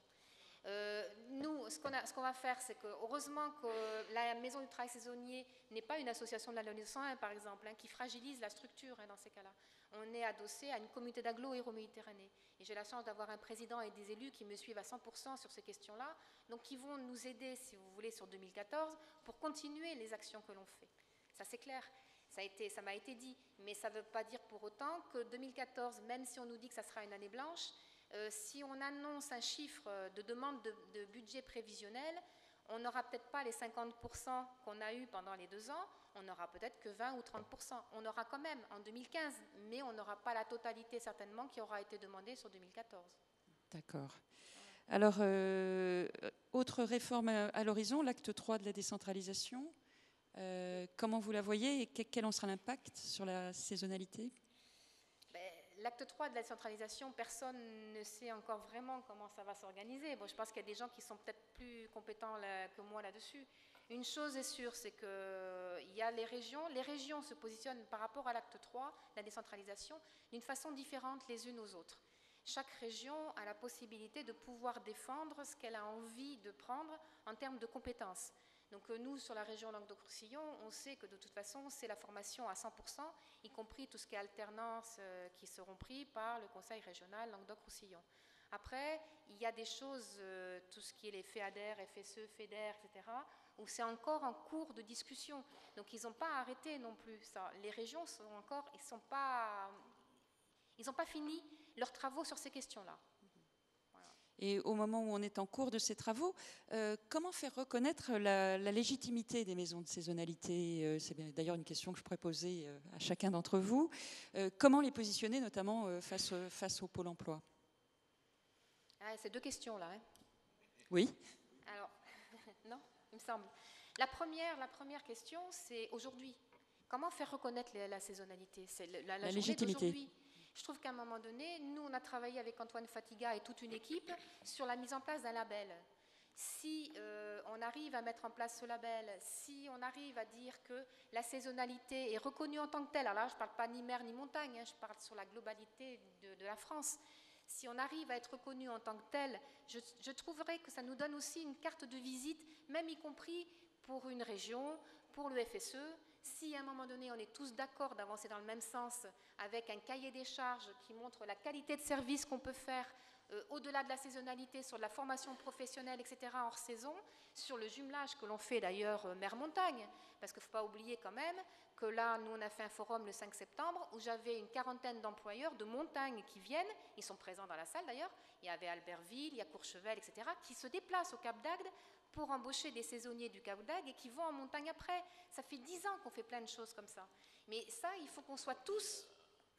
Nous, ce qu'on va faire, c'est que, heureusement que la Maison du Travail Saisonnier n'est pas une association de la loi 1901, par exemple, qui fragilise la structure dans ces cas-là. On est adossé à une communauté d'agglo Euroméditerranée. Et j'ai la chance d'avoir un président et des élus qui me suivent à 100% sur ces questions-là, donc qui vont nous aider, si vous voulez, sur 2014, pour continuer les actions que l'on fait. Ça, c'est clair. Ça m'a été dit, mais ça ne veut pas dire pour autant que 2014, même si on nous dit que ça sera une année blanche, si on annonce un chiffre de demande de budget prévisionnel, on n'aura peut-être pas les 50% qu'on a eu pendant les 2 ans, on n'aura peut-être que 20 ou 30%. On aura quand même en 2015, mais on n'aura pas la totalité certainement qui aura été demandée sur 2014. D'accord. Alors, autre réforme à l'horizon, l'acte 3 de la décentralisation. Comment vous la voyez et quel en sera l'impact sur la saisonnalité ? L'acte 3 de la décentralisation, personne ne sait encore vraiment comment ça va s'organiser. Bon, je pense qu'il y a des gens qui sont peut-être plus compétents que moi là-dessus. Une chose est sûre, c'est qu'il y a les régions. Les régions se positionnent par rapport à l'acte 3 de la décentralisation d'une façon différente les unes aux autres. Chaque région a la possibilité de pouvoir défendre ce qu'elle a envie de prendre en termes de compétences. Donc nous, sur la région Languedoc-Roussillon, on sait que de toute façon, c'est la formation à 100%, y compris tout ce qui est alternance qui seront pris par le Conseil régional Languedoc-Roussillon. Après, il y a des choses, tout ce qui est les FEADER, FSE, FEDER, etc., où c'est encore en cours de discussion. Donc ils n'ont pas arrêté non plus ça. Les régions sont encore, ils n'ont pas fini leurs travaux sur ces questions-là. Et au moment où on est en cours de ces travaux, comment faire reconnaître la légitimité des maisons de saisonnalité ? C'est d'ailleurs une question que je pourrais poser à chacun d'entre vous. Comment les positionner, notamment face au Pôle emploi ? C'est 2 questions là. Oui. Alors, non, il me semble. La première question, c'est aujourd'hui. Comment faire reconnaître la saisonnalité ? C'est la légitimité. d'aujourd'hui. Je trouve qu'à un moment donné, nous, on a travaillé avec Antoine Fatiga et toute une équipe sur la mise en place d'un label. Si on arrive à mettre en place ce label, si on arrive à dire que la saisonnalité est reconnue en tant que telle, alors là, je ne parle pas ni mer ni montagne, je parle sur la globalité de la France. Si on arrive à être reconnu en tant que tel, je trouverais que ça nous donne aussi une carte de visite, même y compris pour une région, pour le FSE. Si à un moment donné, on est tous d'accord d'avancer dans le même sens avec un cahier des charges qui montre la qualité de service qu'on peut faire au-delà de la saisonnalité, sur de la formation professionnelle, etc., hors saison, sur le jumelage que l'on fait d'ailleurs mer-montagne, parce qu'il ne faut pas oublier quand même que là, nous, on a fait un forum le 5 septembre où j'avais une 40aine d'employeurs de montagne qui viennent, ils sont présents dans la salle d'ailleurs, il y avait Albertville, il y a Courchevel, etc., qui se déplacent au Cap d'Agde pour embaucher des saisonniers du Cap d'Agde et qui vont en montagne après. Ça fait 10 ans qu'on fait plein de choses comme ça. Mais ça, il faut qu'on soit tous,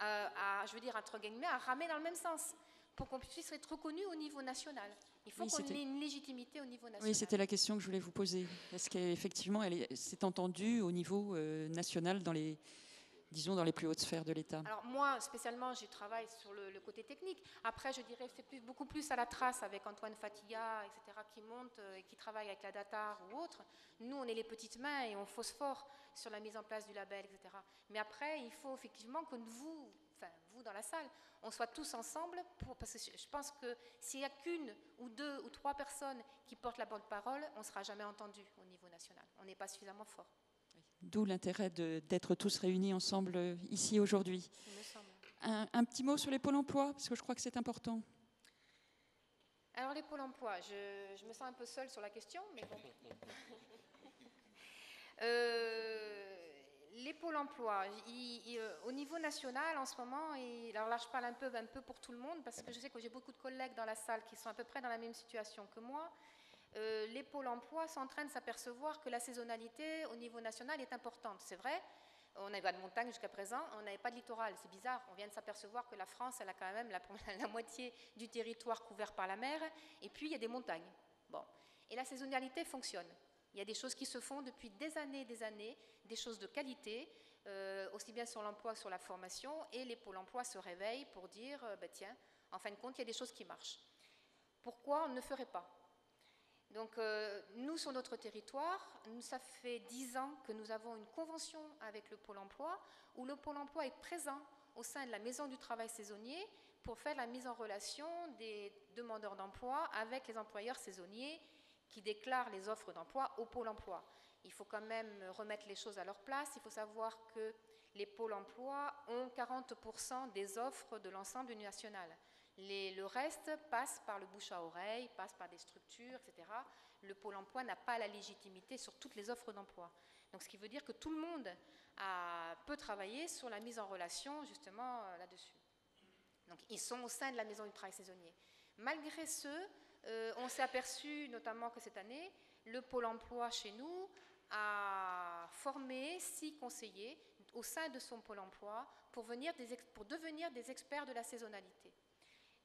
je veux dire, entre guillemets, à ramer dans le même sens. pour qu'on puisse être reconnu au niveau national. Il faut qu'on ait une légitimité au niveau national. Oui, c'était la question que je voulais vous poser. Est-ce qu'effectivement, c'est entendu au niveau national dans les, disons, dans les plus hautes sphères de l'État? Alors moi, spécialement, je travaille sur le côté technique. Après, je dirais c'est beaucoup plus à la trace avec Antoine Fatiga, etc., qui monte et qui travaille avec la DATAR ou autre. Nous, on est les petites mains et on phosphore sur la mise en place du label, etc. Mais après, il faut effectivement que vous dans la salle, on soit tous ensemble, parce que je pense que s'il n'y a qu'une ou deux ou trois personnes qui portent la bonne parole, on ne sera jamais entendu au niveau national. On n'est pas suffisamment fort. D'où l'intérêt d'être tous réunis ensemble ici aujourd'hui. Un petit mot sur les pôles emploi, parce que je crois que c'est important. Alors les pôles emploi, je me sens un peu seule sur la question, mais bon. Les pôles emploi, au niveau national en ce moment, alors là je parle un peu pour tout le monde, parce que je sais que j'ai beaucoup de collègues dans la salle qui sont à peu près dans la même situation que moi. Les pôles emploi sont en train de s'apercevoir que la saisonnalité au niveau national est importante. C'est vrai, on n'avait pas de montagne jusqu'à présent, on n'avait pas de littoral, c'est bizarre. On vient de s'apercevoir que la France, elle a quand même la moitié du territoire couvert par la mer, et puis il y a des montagnes. Bon. Et la saisonnalité fonctionne. Il y a des choses qui se font depuis des années, des choses de qualité, aussi bien sur l'emploi que sur la formation, et les pôles emploi se réveillent pour dire, tiens, en fin de compte, il y a des choses qui marchent. Pourquoi on ne le ferait pas ? Donc, nous, sur notre territoire, ça fait 10 ans que nous avons une convention avec le Pôle emploi, où le Pôle emploi est présent au sein de la Maison du travail saisonnier pour faire la mise en relation des demandeurs d'emploi avec les employeurs saisonniers qui déclarent les offres d'emploi au Pôle emploi. Il faut quand même remettre les choses à leur place. Il faut savoir que les pôles emploi ont 40% des offres de l'ensemble du national. Le reste passe par le bouche à oreille, passe par des structures, etc. Le Pôle emploi n'a pas la légitimité sur toutes les offres d'emploi. Donc, ce qui veut dire que tout le monde peut travailler sur la mise en relation, justement, là-dessus. Donc, ils sont au sein de la Maison du travail saisonnier. Malgré ce, on s'est aperçu, notamment que cette année, le Pôle emploi chez nous a formé 6 conseillers au sein de son Pôle emploi pour devenir des experts de la saisonnalité.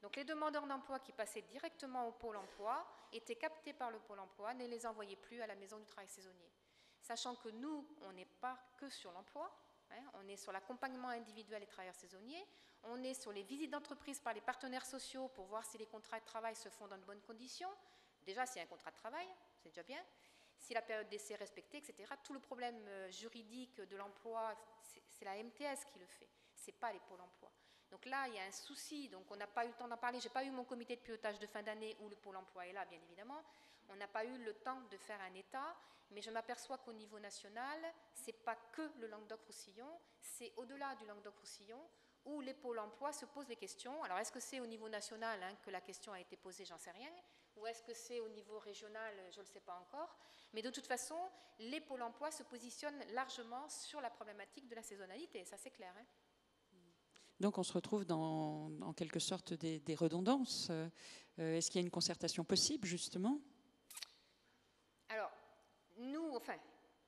Donc les demandeurs d'emploi qui passaient directement au Pôle emploi étaient captés par le Pôle emploi, ne les envoyaient plus à la Maison du travail saisonnier. Sachant que nous, on n'est pas que sur l'emploi, on est sur l'accompagnement individuel des travailleurs saisonniers, on est sur les visites d'entreprise par les partenaires sociaux pour voir si les contrats de travail se font dans de bonnes conditions. Déjà, s'il y a un contrat de travail, c'est déjà bien. Si la période d'essai est respectée, etc. Tout le problème juridique de l'emploi, c'est la MTS qui le fait, ce n'est pas les pôles emploi. Donc là, il y a un souci, donc on n'a pas eu le temps d'en parler. Je n'ai pas eu mon comité de pilotage de fin d'année où le Pôle emploi est là, bien évidemment. On n'a pas eu le temps de faire un état, mais je m'aperçois qu'au niveau national, ce n'est pas que le Languedoc-Roussillon, c'est au-delà du Languedoc-Roussillon où les pôles emploi se posent des questions. Alors, est-ce que c'est au niveau national que la question a été posée? J'en sais rien. Ou est-ce que c'est au niveau régional? Je ne le sais pas encore. Mais de toute façon, les pôles emploi se positionnent largement sur la problématique de la saisonnalité. Ça, c'est clair. Donc, on se retrouve dans, en quelque sorte, des redondances. Est-ce qu'il y a une concertation possible, justement? Alors, nous,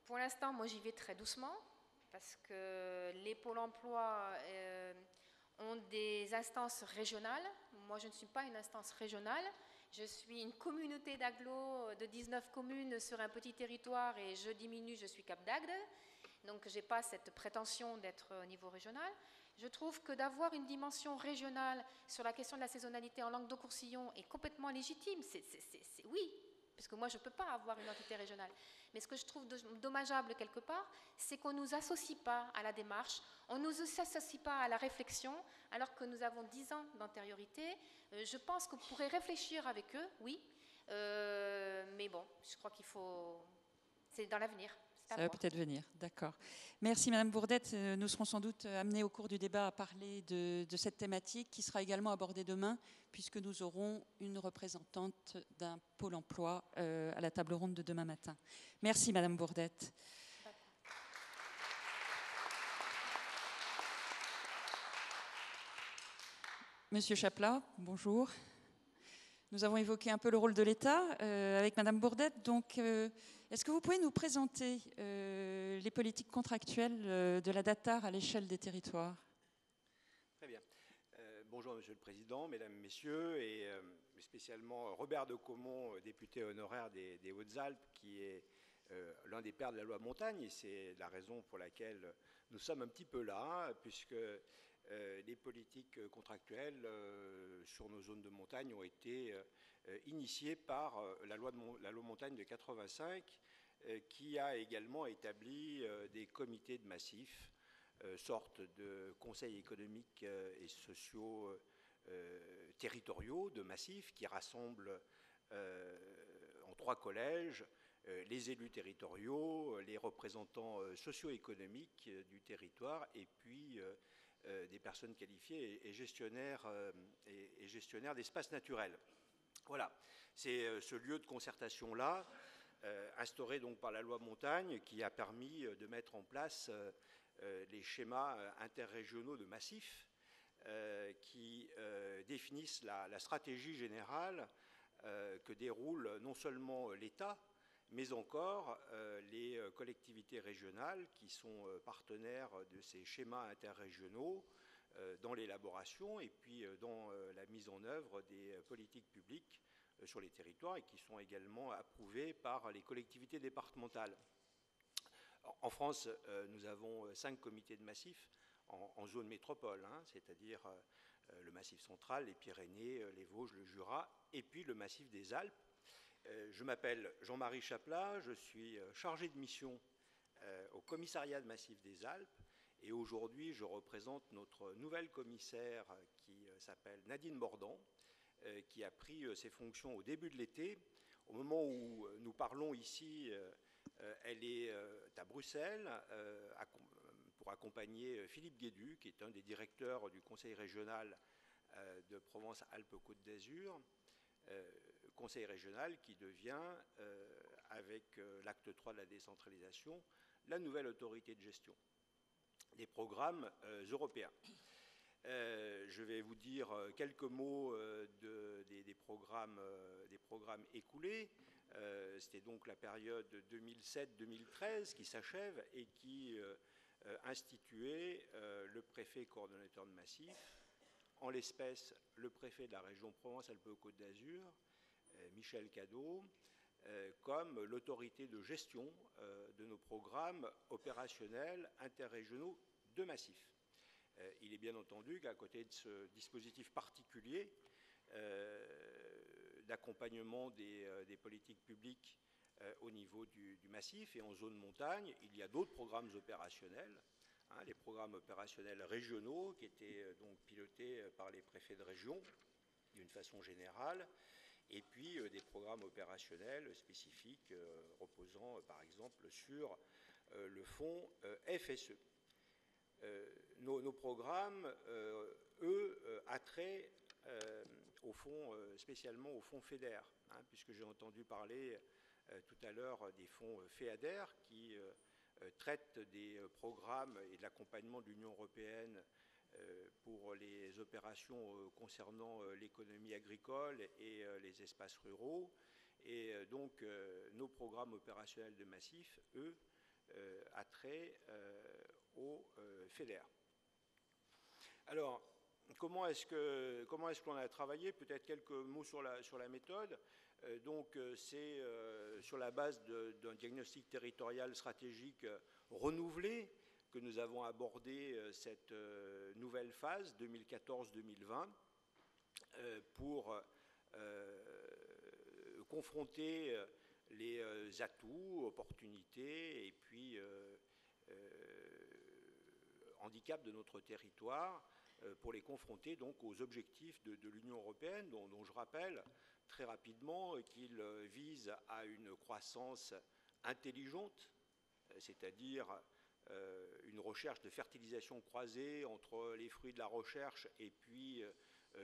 pour l'instant, moi, j'y vais très doucement, parce que les pôles emploi ont des instances régionales. Moi, je ne suis pas une instance régionale. Je suis une communauté d'agglos de 19 communes sur un petit territoire et je diminue, je suis Cap d'Agde. Donc, je n'ai pas cette prétention d'être au niveau régional. Je trouve que d'avoir une dimension régionale sur la question de la saisonnalité en Languedoc-Roussillon est complètement légitime. Oui, parce que moi, je ne peux pas avoir une entité régionale. Mais ce que je trouve dommageable quelque part, c'est qu'on ne nous associe pas à la démarche, on ne nous associe pas à la réflexion, alors que nous avons 10 ans d'antériorité. Je pense qu'on pourrait réfléchir avec eux, oui, mais bon, je crois qu'il faut... C'est dans l'avenir. Ça va peut-être venir, d'accord. Merci Madame Bourdette. Nous serons sans doute amenés au cours du débat à parler de cette thématique qui sera également abordée demain, puisque nous aurons une représentante d'un pôle emploi à la table ronde de demain matin. Merci Madame Bourdette. Monsieur Chaplat, bonjour. Nous avons évoqué un peu le rôle de l'État avec Madame Bourdette. Donc, est-ce que vous pouvez nous présenter les politiques contractuelles de la DATAR à l'échelle des territoires? Très bien. bonjour Monsieur le Président, Mesdames, Messieurs, et spécialement Robert de Caumont, député honoraire des Hautes-Alpes, qui est l'un des pères de la loi montagne, et c'est la raison pour laquelle nous sommes un petit peu là, puisque les politiques contractuelles sur nos zones de montagne ont été initiées par la loi montagne de 85, qui a également établi des comités de massifs, sorte de conseils économiques et sociaux territoriaux de massifs qui rassemblent en 3 collèges les élus territoriaux, les représentants socio-économiques du territoire et puis des personnes qualifiées et gestionnaires d'espaces naturels. Voilà, c'est ce lieu de concertation-là, instauré donc par la loi montagne, qui a permis de mettre en place les schémas interrégionaux de massifs qui définissent la stratégie générale que déroule non seulement l'État, mais encore les collectivités régionales qui sont partenaires de ces schémas interrégionaux dans l'élaboration et puis dans la mise en œuvre des politiques publiques sur les territoires et qui sont également approuvés par les collectivités départementales. En France, nous avons 5 comités de massifs en zone métropole, hein, c'est-à-dire le Massif central, les Pyrénées, les Vosges, le Jura, et puis le Massif des Alpes. Je m'appelle Jean-Marie Chaplat, je suis chargé de mission au commissariat de Massif des Alpes, et aujourd'hui je représente notre nouvelle commissaire qui s'appelle Nadine Mordan, qui a pris ses fonctions au début de l'été. Au moment où nous parlons ici, elle est à Bruxelles pour accompagner Philippe Guédu, qui est un des directeurs du Conseil régional de Provence-Alpes-Côte d'Azur, Conseil régional qui devient, avec l'acte 3 de la décentralisation, la nouvelle autorité de gestion des programmes européens. Je vais vous dire quelques mots des programmes écoulés. C'était donc la période 2007-2013 qui s'achève et qui instituait le préfet coordonnateur de massif, en l'espèce le préfet de la région Provence-Alpes-Côte d'Azur, Michel Cadot, comme l'autorité de gestion de nos programmes opérationnels interrégionaux de massif. Il est bien entendu qu'à côté de ce dispositif particulier d'accompagnement des politiques publiques au niveau du massif et en zone montagne, il y a d'autres programmes opérationnels, hein, les programmes opérationnels régionaux qui étaient donc pilotés par les préfets de région d'une façon générale, et puis des programmes opérationnels spécifiques reposant par exemple sur le fonds FSE. Nos programmes, eux, attrait au fond, spécialement au fonds FEDER, hein, puisque j'ai entendu parler tout à l'heure des fonds FEADER qui traitent des programmes et de l'accompagnement de l'Union européenne pour les opérations concernant l'économie agricole et les espaces ruraux. Et donc nos programmes opérationnels de massif, eux, attrait au FEDER. Alors, comment est-ce qu'on a travaillé? Peut-être quelques mots sur la méthode. Donc, c'est sur la base d'un diagnostic territorial stratégique renouvelé que nous avons abordé cette nouvelle phase 2014-2020 pour confronter les atouts, opportunités et puis handicaps de notre territoire pour les confronter donc aux objectifs de l'Union européenne dont je rappelle très rapidement qu'il vise à une croissance intelligente, c'est-à-dire une recherche de fertilisation croisée entre les fruits de la recherche et puis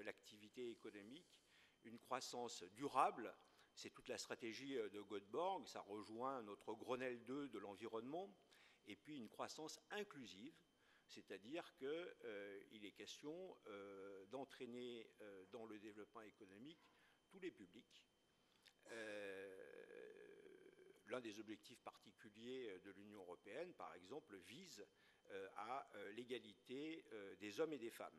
l'activité économique, une croissance durable, c'est toute la stratégie de Göteborg, ça rejoint notre Grenelle 2 de l'environnement, et puis une croissance inclusive, c'est-à-dire qu'il est question d'entraîner dans le développement économique tous les publics. L'un des objectifs particuliers de l'Union européenne, par exemple, vise à l'égalité des hommes et des femmes.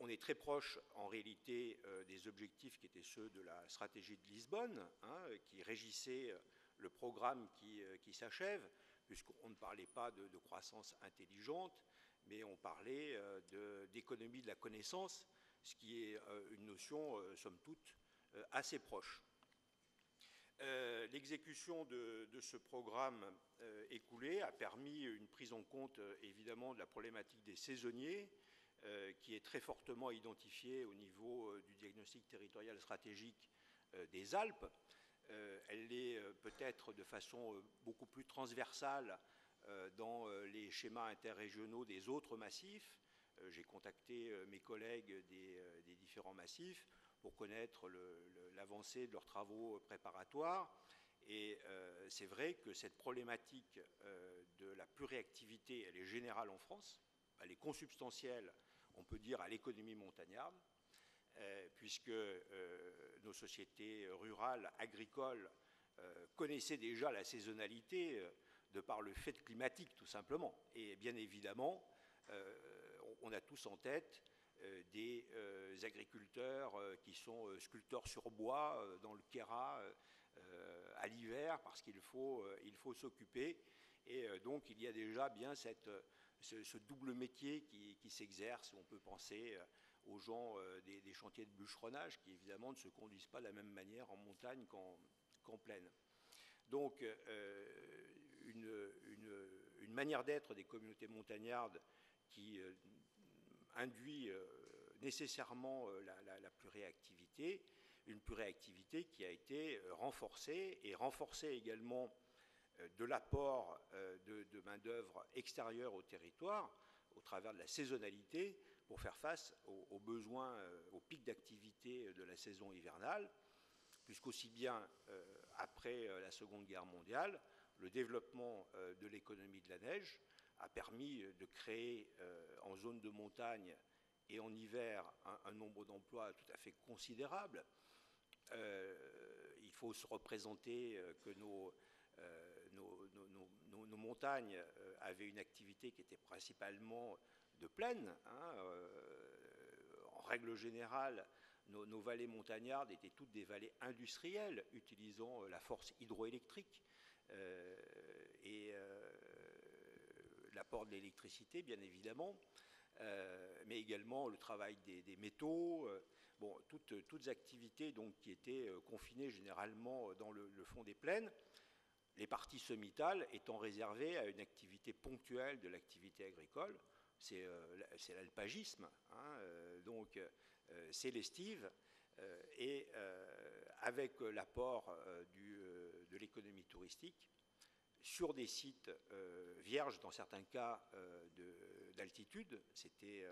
on est très proche, en réalité, des objectifs qui étaient ceux de la stratégie de Lisbonne, hein, qui régissait le programme qui s'achève, puisqu'on ne parlait pas de croissance intelligente, mais on parlait d'économie de la connaissance, ce qui est une notion, somme toute, assez proche. L'exécution de ce programme écoulé a permis une prise en compte, évidemment, de la problématique des saisonniers, qui est très fortement identifiée au niveau du diagnostic territorial stratégique des Alpes. Elle l'est peut-être de façon beaucoup plus transversale dans les schémas interrégionaux des autres massifs. J'ai contacté mes collègues des différents massifs pour connaître l'avancée de leurs travaux préparatoires. Et c'est vrai que cette problématique de la pluriactivité, elle est générale en France. Elle est consubstantielle, on peut dire, à l'économie montagnarde, puisque nos sociétés rurales, agricoles, connaissaient déjà la saisonnalité de par le fait climatique, tout simplement. Et bien évidemment, on a tous en tête des agriculteurs qui sont sculpteurs sur bois dans le Kéra à l'hiver, parce qu'il faut s'occuper. Et donc, il y a déjà bien ce double métier qui s'exerce. On peut penser aux gens des chantiers de bûcheronnage qui, évidemment, ne se conduisent pas de la même manière en montagne qu'en plaine. Donc, une manière d'être des communautés montagnardes qui induit nécessairement la pluriactivité, une pluriactivité qui a été renforcée, et renforcée également de l'apport de main-d'œuvre extérieure au territoire, au travers de la saisonnalité, pour faire face aux besoins, aux pics d'activité de la saison hivernale, puisqu'aussi bien après la Seconde Guerre mondiale, le développement de l'économie de la neige a permis de créer en zone de montagne et en hiver un nombre d'emplois tout à fait considérable. Il faut se représenter que nos montagnes avaient une activité qui était principalement de plaine. En règle générale, nos vallées montagnardes étaient toutes des vallées industrielles utilisant la force hydroélectrique et l'apport de l'électricité, bien évidemment, mais également le travail des métaux, bon, toutes activités donc, qui étaient confinées généralement dans le fond des plaines, les parties sommitales étant réservées à une activité ponctuelle de l'activité agricole. C'est l'alpagisme, donc c'est l'estive, et avec l'apport de l'économie touristique, sur des sites vierges, dans certains cas d'altitude, c'était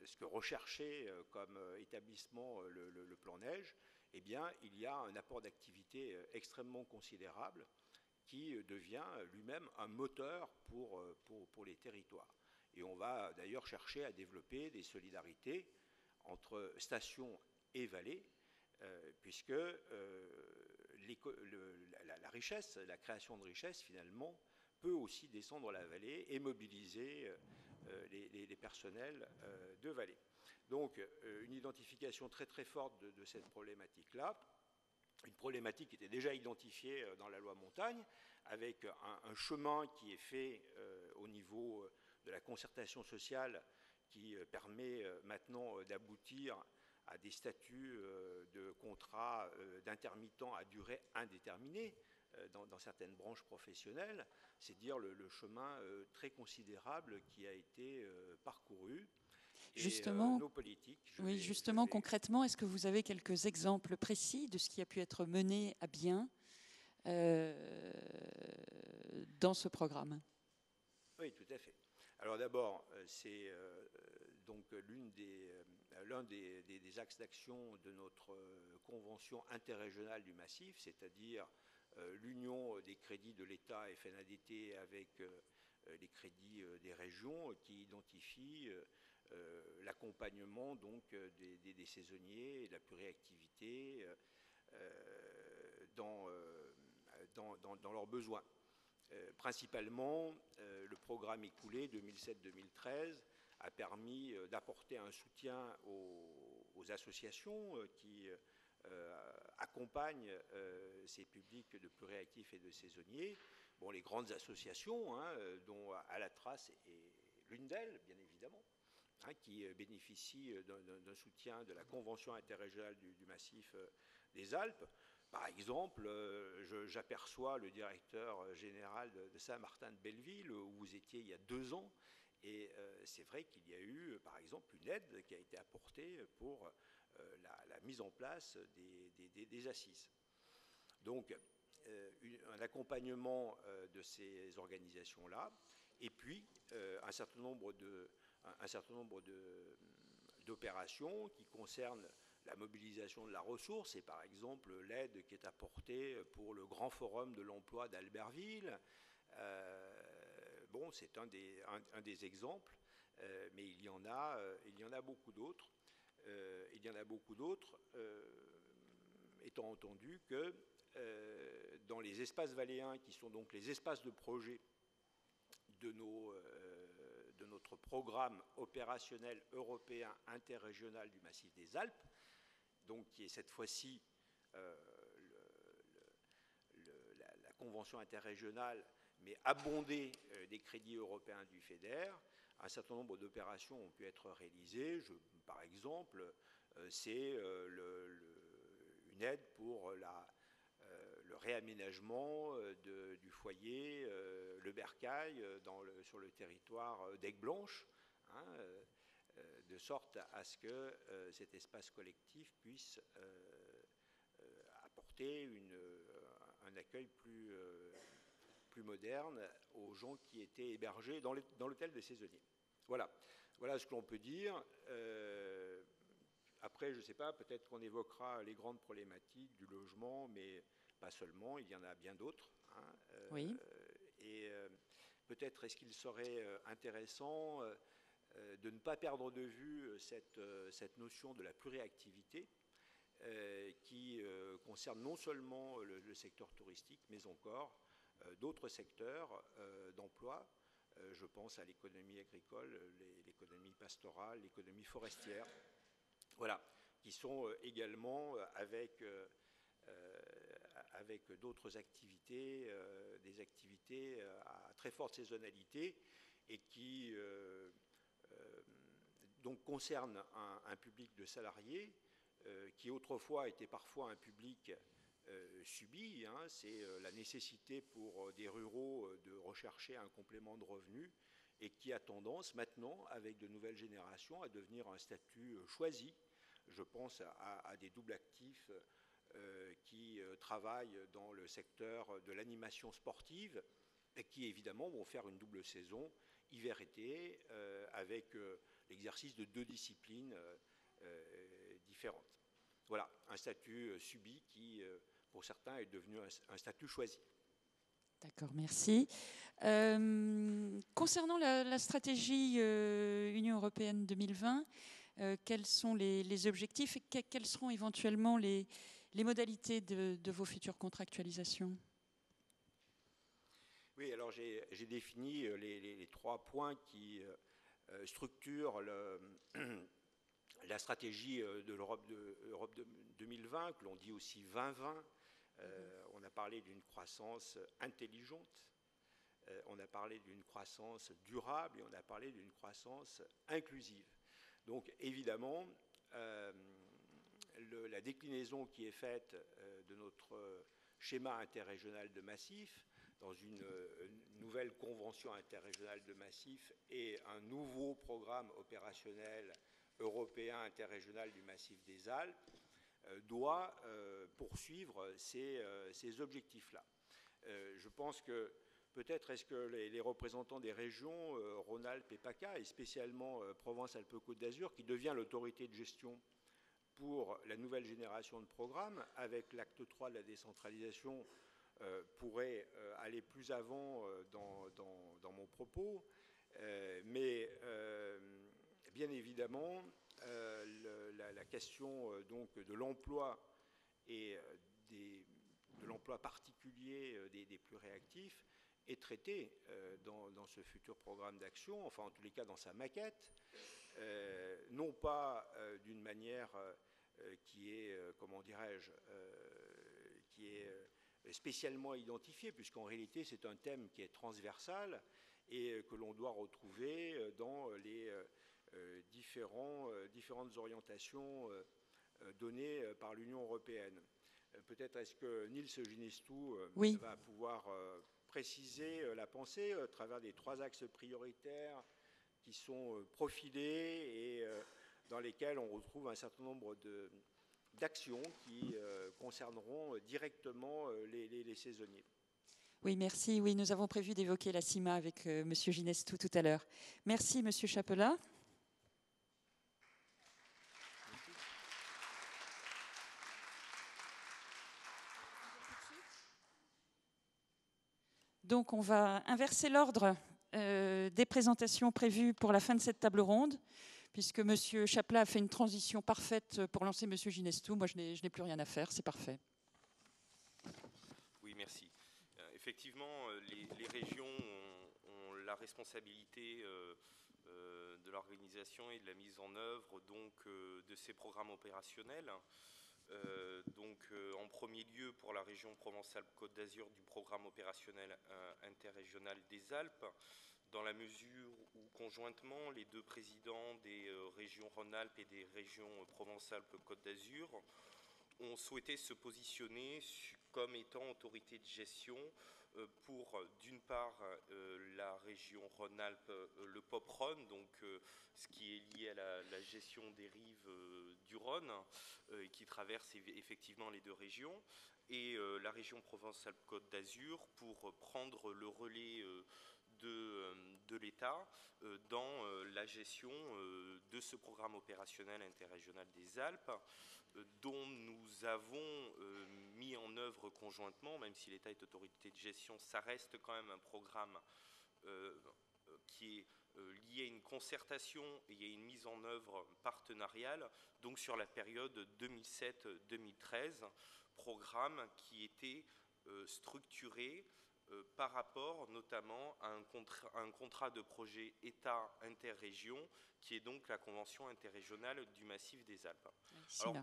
ce que recherchait comme établissement le plan neige, eh bien, il y a un apport d'activité extrêmement considérable qui devient lui-même un moteur pour les territoires. Et on va d'ailleurs chercher à développer des solidarités entre stations et vallées, puisque la richesse, la création de richesse, finalement, peut aussi descendre la vallée et mobiliser les personnels de vallée. Donc, une identification très très forte de cette problématique-là, une problématique qui était déjà identifiée dans la loi montagne, avec un chemin qui est fait au niveau de la concertation sociale qui permet maintenant d'aboutir à des statuts de contrats d'intermittents à durée indéterminée dans certaines branches professionnelles. C'est dire le chemin très considérable qui a été parcouru. Et justement, nos politiques. Oui, justement, concrètement, est-ce que vous avez quelques exemples précis de ce qui a pu être mené à bien dans ce programme? Oui, tout à fait. Alors d'abord, c'est donc l'un des axes d'action de notre convention interrégionale du massif, c'est-à-dire l'union des crédits de l'État et FNADT avec les crédits des régions qui identifient l'accompagnement donc des saisonniers et de la pluriactivité dans leurs besoins. Principalement, le programme écoulé 2007-2013 a permis d'apporter un soutien aux associations qui accompagnent ces publics de pluriactifs et de saisonniers. Bon, les grandes associations, hein, dont Alatrace est l'une d'elles, bien évidemment, hein, qui bénéficient d'un soutien de la Convention interrégionale du massif des Alpes. Par exemple, j'aperçois le directeur général de Saint-Martin-de-Belleville, où vous étiez il y a 2 ans, et c'est vrai qu'il y a eu, par exemple, une aide qui a été apportée pour la mise en place des assises. Donc, un accompagnement de ces organisations-là, et puis un certain nombre d'opérations qui concernent la mobilisation de la ressource, et par exemple l'aide qui est apportée pour le grand forum de l'emploi d'Albertville. Bon, c'est un des exemples, mais il y en a beaucoup d'autres. Étant entendu que dans les espaces valléens, qui sont donc les espaces de projet de notre programme opérationnel européen interrégional du massif des Alpes, donc qui est cette fois-ci la convention interrégionale, mais abondée des crédits européens du FEDER. Un certain nombre d'opérations ont pu être réalisées. Par exemple, c'est une aide pour le réaménagement du foyer Le Bercail sur le territoire d'Aigueblanche, hein, de sorte à ce que cet espace collectif puisse apporter un accueil plus moderne aux gens qui étaient hébergés dans l'hôtel des saisonniers. Voilà ce que l'on peut dire. Après, je ne sais pas, peut-être qu'on évoquera les grandes problématiques du logement, mais pas seulement, il y en a bien d'autres. Hein. Oui. Et peut-être est-ce qu'il serait intéressant de ne pas perdre de vue cette notion de la pluriactivité qui concerne non seulement le secteur touristique, mais encore d'autres secteurs d'emploi. Je pense à l'économie agricole, l'économie pastorale, l'économie forestière, voilà, qui sont également avec d'autres activités, des activités à très forte saisonnalité et qui donc concernent un public de salariés qui autrefois était parfois un public subi, hein, c'est la nécessité pour des ruraux de rechercher un complément de revenus et qui a tendance maintenant, avec de nouvelles générations, à devenir un statut choisi. Je pense à des doubles actifs qui travaillent dans le secteur de l'animation sportive et qui évidemment vont faire une double saison hiver-été avec l'exercice de 2 disciplines différentes. Voilà, un statut subi qui, pour certains, est devenu un statut choisi. D'accord, merci. Concernant la stratégie Union européenne 2020, quels sont les objectifs et quelles seront éventuellement les modalités de vos futures contractualisations? Oui, alors j'ai défini les 3 points qui structurent la stratégie de l'Europe 2020, que l'on dit aussi 2020. On a parlé d'une croissance intelligente, on a parlé d'une croissance durable et on a parlé d'une croissance inclusive. Donc évidemment, la déclinaison qui est faite de notre schéma interrégional de massif dans une nouvelle convention interrégionale de massif et un nouveau programme opérationnel européen interrégional du massif des Alpes doit poursuivre ces objectifs-là. Je pense que peut-être est-ce que les représentants des régions Rhône-Alpes et PACA, et spécialement Provence-Alpes-Côte d'Azur, qui devient l'autorité de gestion pour la nouvelle génération de programmes, avec l'acte 3 de la décentralisation, pourrait aller plus avant dans mon propos. Mais bien évidemment, la question donc de l'emploi et de l'emploi particulier des plus réactifs est traité dans ce futur programme d'action, enfin en tous les cas dans sa maquette, non pas d'une manière qui est, comment dirais-je, qui est spécialement identifiée, puisqu'en réalité c'est un thème qui est transversal et que l'on doit retrouver dans les différentes orientations données par l'Union européenne. Peut-être est-ce que Niels Ginestou oui. va pouvoir préciser la pensée à travers des 3 axes prioritaires qui sont profilés et dans lesquels on retrouve un certain nombre d'actions qui concerneront directement les saisonniers. Oui, merci. Oui, nous avons prévu d'évoquer la CIMA avec M. Ginestou tout à l'heure. Merci, M. Chapelain. Donc, on va inverser l'ordre des présentations prévues pour la fin de cette table ronde, puisque M. Chapelain a fait une transition parfaite pour lancer M. Ginestou. Moi, je n'ai plus rien à faire, c'est parfait. Oui, merci. Effectivement, les régions ont la responsabilité de l'organisation et de la mise en œuvre donc, de ces programmes opérationnels. En premier lieu, pour la région Provence-Alpes-Côte d'Azur, du programme opérationnel interrégional des Alpes, dans la mesure où, conjointement, les 2 présidents des régions Rhône-Alpes et des régions Provence-Alpes-Côte d'Azur ont souhaité se positionner comme étant autorité de gestion pour, d'une part, la région Rhône-Alpes, le POP-Rhône, donc ce qui est lié à la gestion des rives du Rhône, qui traverse effectivement les 2 régions, et la région Provence-Alpes-Côte d'Azur pour prendre le relais de l'État dans la gestion de ce programme opérationnel interrégional des Alpes, dont nous avons mis en œuvre conjointement, même si l'État est autorité de gestion, ça reste quand même un programme qui est lié à une concertation et à une mise en œuvre partenariale, donc sur la période 2007-2013, programme qui était structuré par rapport notamment à un contrat de projet État interrégion, qui est donc la convention interrégionale du massif des Alpes. Alors,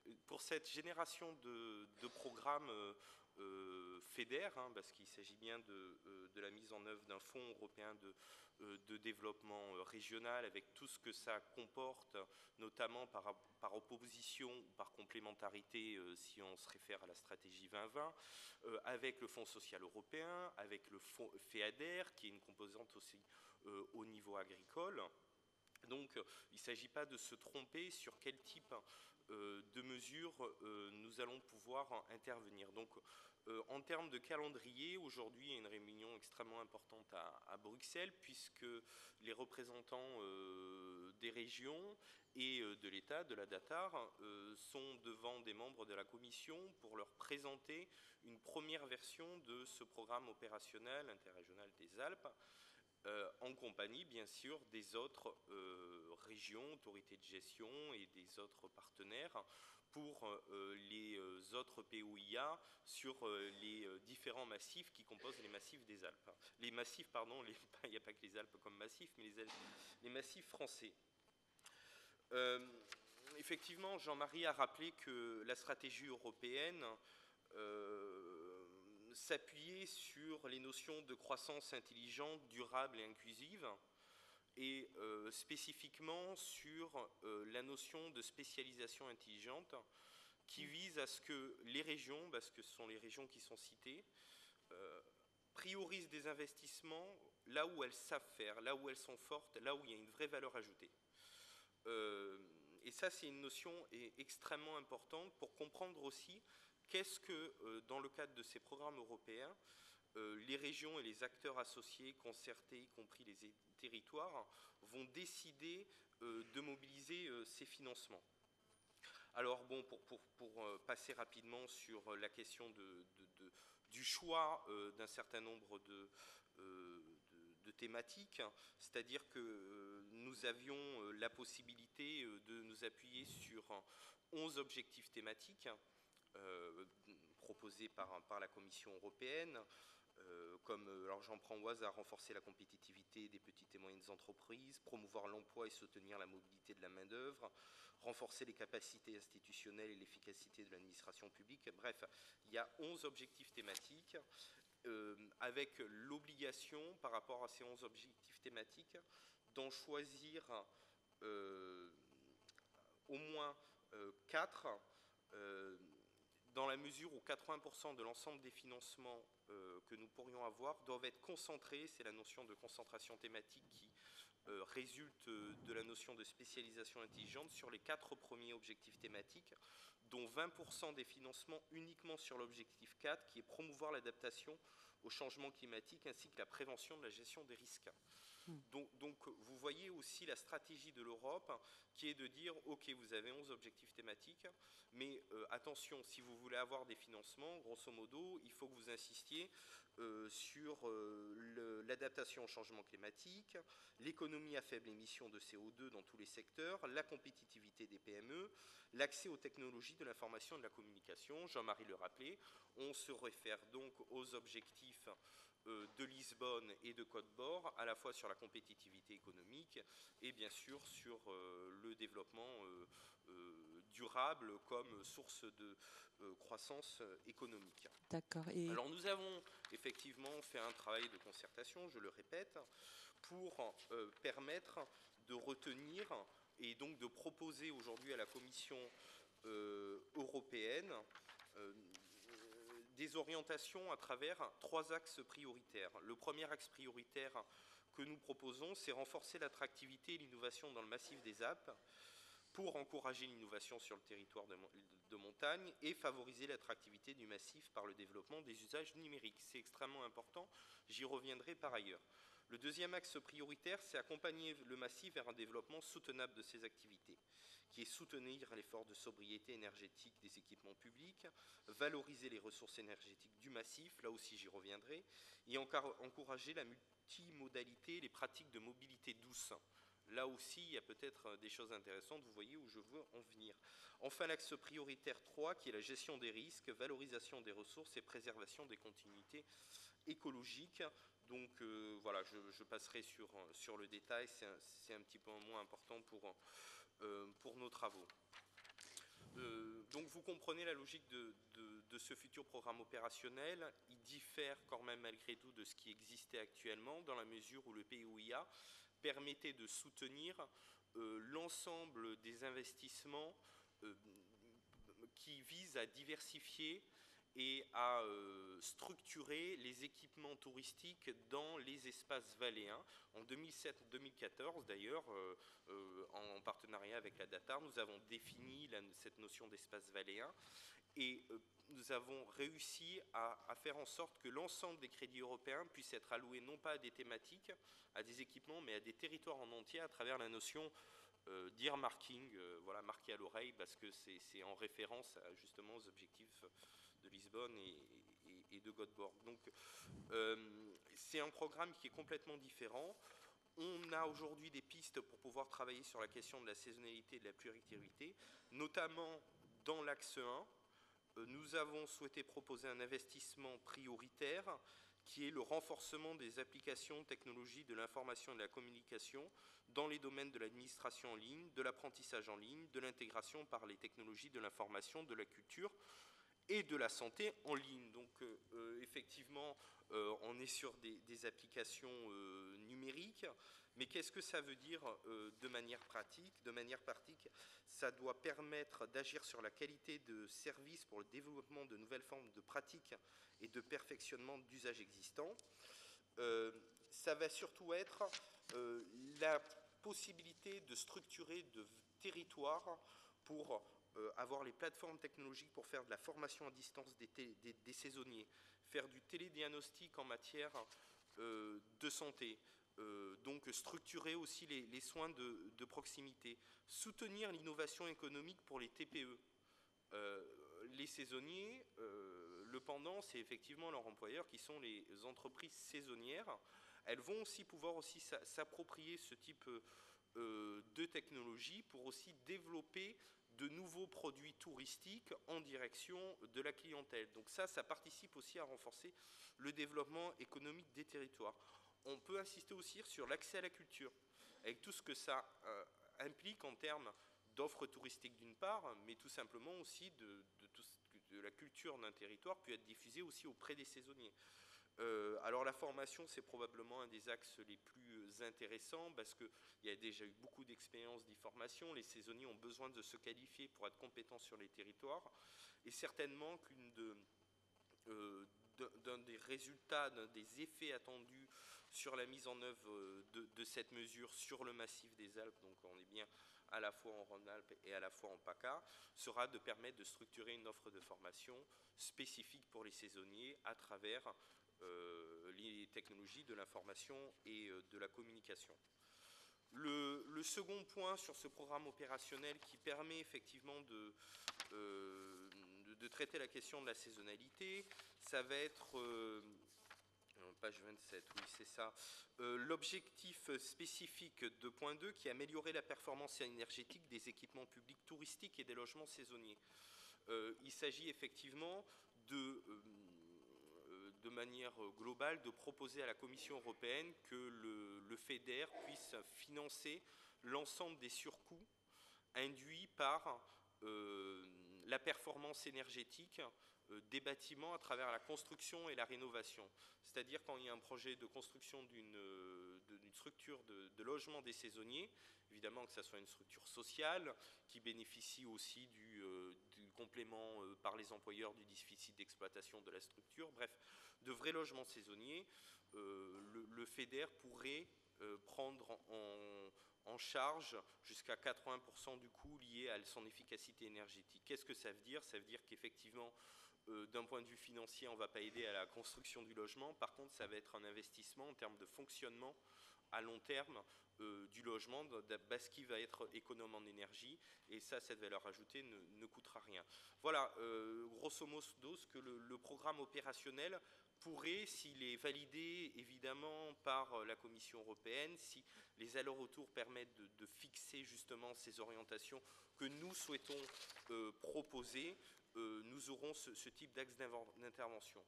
oui, pour cette génération de programmes FEDER, parce qu'il s'agit bien de la mise en œuvre d'un fonds européen de développement régional, avec tout ce que ça comporte, notamment par opposition ou par complémentarité, si on se réfère à la stratégie 2020, avec le Fonds social européen, avec le fonds FEADER, qui est une composante aussi au niveau agricole. Donc, il ne s'agit pas de se tromper sur quel type de mesures nous allons pouvoir intervenir. Donc, en termes de calendrier, aujourd'hui, il y a une réunion extrêmement importante à Bruxelles, puisque les représentants des régions et de l'État, de la DATAR, sont devant des membres de la Commission pour leur présenter une première version de ce programme opérationnel interrégional des Alpes, en compagnie, bien sûr, des autres régions, autorités de gestion et des autres partenaires pour les autres POIA sur les différents massifs qui composent les massifs des Alpes. Les massifs, pardon, il n'y a pas que les Alpes comme massifs, mais les massifs français. Effectivement, Jean-Marie a rappelé que la stratégie européenne s'appuyer sur les notions de croissance intelligente, durable et inclusive, et spécifiquement sur la notion de spécialisation intelligente, qui vise à ce que les régions, parce que ce sont les régions qui sont citées, priorisent des investissements là où elles savent faire, là où elles sont fortes, là où il y a une vraie valeur ajoutée. Et ça, c'est une notion extrêmement importante pour comprendre aussi qu'est-ce que, dans le cadre de ces programmes européens, les régions et les acteurs associés, concertés, y compris les territoires, vont décider de mobiliser ces financements. Alors bon, pour passer rapidement sur la question du choix d'un certain nombre de thématiques, c'est-à-dire que nous avions la possibilité de nous appuyer sur 11 objectifs thématiques proposés par la Commission européenne, Comme, alors j'en prends au hasard, renforcer la compétitivité des petites et moyennes entreprises, promouvoir l'emploi et soutenir la mobilité de la main-d'œuvre, renforcer les capacités institutionnelles et l'efficacité de l'administration publique. Bref, il y a 11 objectifs thématiques, avec l'obligation, par rapport à ces 11 objectifs thématiques, d'en choisir au moins 4, dans la mesure où 80% de l'ensemble des financements que nous pourrions avoir doivent être concentrés. C'est la notion de concentration thématique qui résulte de la notion de spécialisation intelligente sur les 4 premiers objectifs thématiques, dont 20% des financements uniquement sur l'objectif 4, qui est promouvoir l'adaptation au changement climatique ainsi que la prévention de la gestion des risques. Donc vous voyez aussi la stratégie de l'Europe qui est de dire ok, vous avez 11 objectifs thématiques, mais attention, si vous voulez avoir des financements, grosso modo, il faut que vous insistiez sur l'adaptation au changement climatique, l'économie à faible émission de CO2 dans tous les secteurs, la compétitivité des PME, l'accès aux technologies de l'information et de la communication. Jean-Marie le rappelait, on se réfère donc aux objectifs de Lisbonne et de Côte-Bord, à la fois sur la compétitivité économique et bien sûr sur le développement durable comme source de croissance économique. D'accord. Alors nous avons effectivement fait un travail de concertation, je le répète, pour permettre de retenir et donc de proposer aujourd'hui à la Commission européenne des orientations à travers 3 axes prioritaires. Le premier axe prioritaire que nous proposons, c'est renforcer l'attractivité et l'innovation dans le massif des Alpes pour encourager l'innovation sur le territoire de montagne et favoriser l'attractivité du massif par le développement des usages numériques. C'est extrêmement important, j'y reviendrai par ailleurs. Le deuxième axe prioritaire, c'est accompagner le massif vers un développement soutenable de ses activités, qui est soutenir l'effort de sobriété énergétique des équipements publics, valoriser les ressources énergétiques du massif, là aussi j'y reviendrai, et encourager la multimodalité et les pratiques de mobilité douce. Là aussi, il y a peut-être des choses intéressantes, vous voyez où je veux en venir. Enfin, l'axe prioritaire 3, qui est la gestion des risques, valorisation des ressources et préservation des continuités écologiques. Donc voilà, je passerai sur le détail, c'est un petit peu moins important pour nos travaux. Donc vous comprenez la logique de ce futur programme opérationnel. Il diffère quand même malgré tout de ce qui existait actuellement, dans la mesure où le POIA permettait de soutenir l'ensemble des investissements qui visent à diversifier et à structurer les équipements touristiques dans les espaces valléens. En 2007-2014, d'ailleurs, en partenariat avec la DATAR, nous avons défini cette notion d'espace valléen et nous avons réussi à faire en sorte que l'ensemble des crédits européens puissent être alloués non pas à des thématiques, à des équipements, mais à des territoires en entier à travers la notion d'earmarking, voilà, marqué à l'oreille, parce que c'est en référence justement aux objectifs de Lisbonne et de Göteborg. Donc c'est un programme qui est complètement différent. On a aujourd'hui des pistes pour pouvoir travailler sur la question de la saisonnalité et de la pluriactivité, notamment dans l'axe 1. Nous avons souhaité proposer un investissement prioritaire qui est le renforcement des applications technologies de l'information et de la communication dans les domaines de l'administration en ligne, de l'apprentissage en ligne, de l'intégration par les technologies de l'information, de la culture et de la santé en ligne. Donc effectivement, on est sur des applications numériques, mais qu'est-ce que ça veut dire de manière pratique? De manière pratique, ça doit permettre d'agir sur la qualité de service pour le développement de nouvelles formes de pratiques et de perfectionnement d'usages existants. Ça va surtout être la possibilité de structurer de territoires pour avoir les plateformes technologiques pour faire de la formation à distance des saisonniers, faire du télédiagnostic en matière de santé, donc structurer aussi les soins de proximité, soutenir l'innovation économique pour les TPE. Les saisonniers, le pendant, c'est effectivement leurs employeurs qui sont les entreprises saisonnières. Elles vont aussi pouvoir aussi s'approprier ce type de technologie pour aussi développer de nouveaux produits touristiques en direction de la clientèle. Donc ça participe aussi à renforcer le développement économique des territoires. On peut insister aussi sur l'accès à la culture, avec tout ce que ça implique en termes d'offres touristiques d'une part, mais tout simplement aussi de la culture d'un territoire peut être diffusée aussi auprès des saisonniers. Alors la formation, c'est probablement un des axes les plus intéressants parce qu'il y a déjà eu beaucoup d'expériences d'e-formation. Les saisonniers ont besoin de se qualifier pour être compétents sur les territoires. Et certainement d'un des résultats, d'un des effets attendus sur la mise en œuvre de cette mesure sur le massif des Alpes, donc on est bien à la fois en Rhône-Alpes et à la fois en PACA, sera de permettre de structurer une offre de formation spécifique pour les saisonniers à travers les technologies de l'information et de la communication. Le second point sur ce programme opérationnel qui permet effectivement de traiter la question de la saisonnalité, ça va être, page 27, oui c'est ça, l'objectif spécifique de point 2 qui est améliorer la performance énergétique des équipements publics touristiques et des logements saisonniers. Il s'agit effectivement de manière globale, de proposer à la Commission européenne que le FEDER puisse financer l'ensemble des surcoûts induits par la performance énergétique des bâtiments à travers la construction et la rénovation. C'est-à-dire quand il y a un projet de construction d'une structure de logement des saisonniers, évidemment que ça soit une structure sociale qui bénéficie aussi du complément par les employeurs du déficit d'exploitation de la structure, bref, de vrais logements saisonniers, le FEDER pourrait prendre en charge jusqu'à 80% du coût lié à son efficacité énergétique. Qu'est-ce que ça veut dire? Ça veut dire qu'effectivement, d'un point de vue financier, on ne va pas aider à la construction du logement. Par contre, ça va être un investissement en termes de fonctionnement à long terme du logement, parce qu'il va être économe en énergie, et ça, cette valeur ajoutée ne coûtera rien. Voilà, grosso modo, ce que le programme opérationnel pourrait, s'il est validé évidemment par la Commission européenne, si les allers-retours permettent de fixer justement ces orientations que nous souhaitons proposer, nous aurons ce type d'axe d'intervention.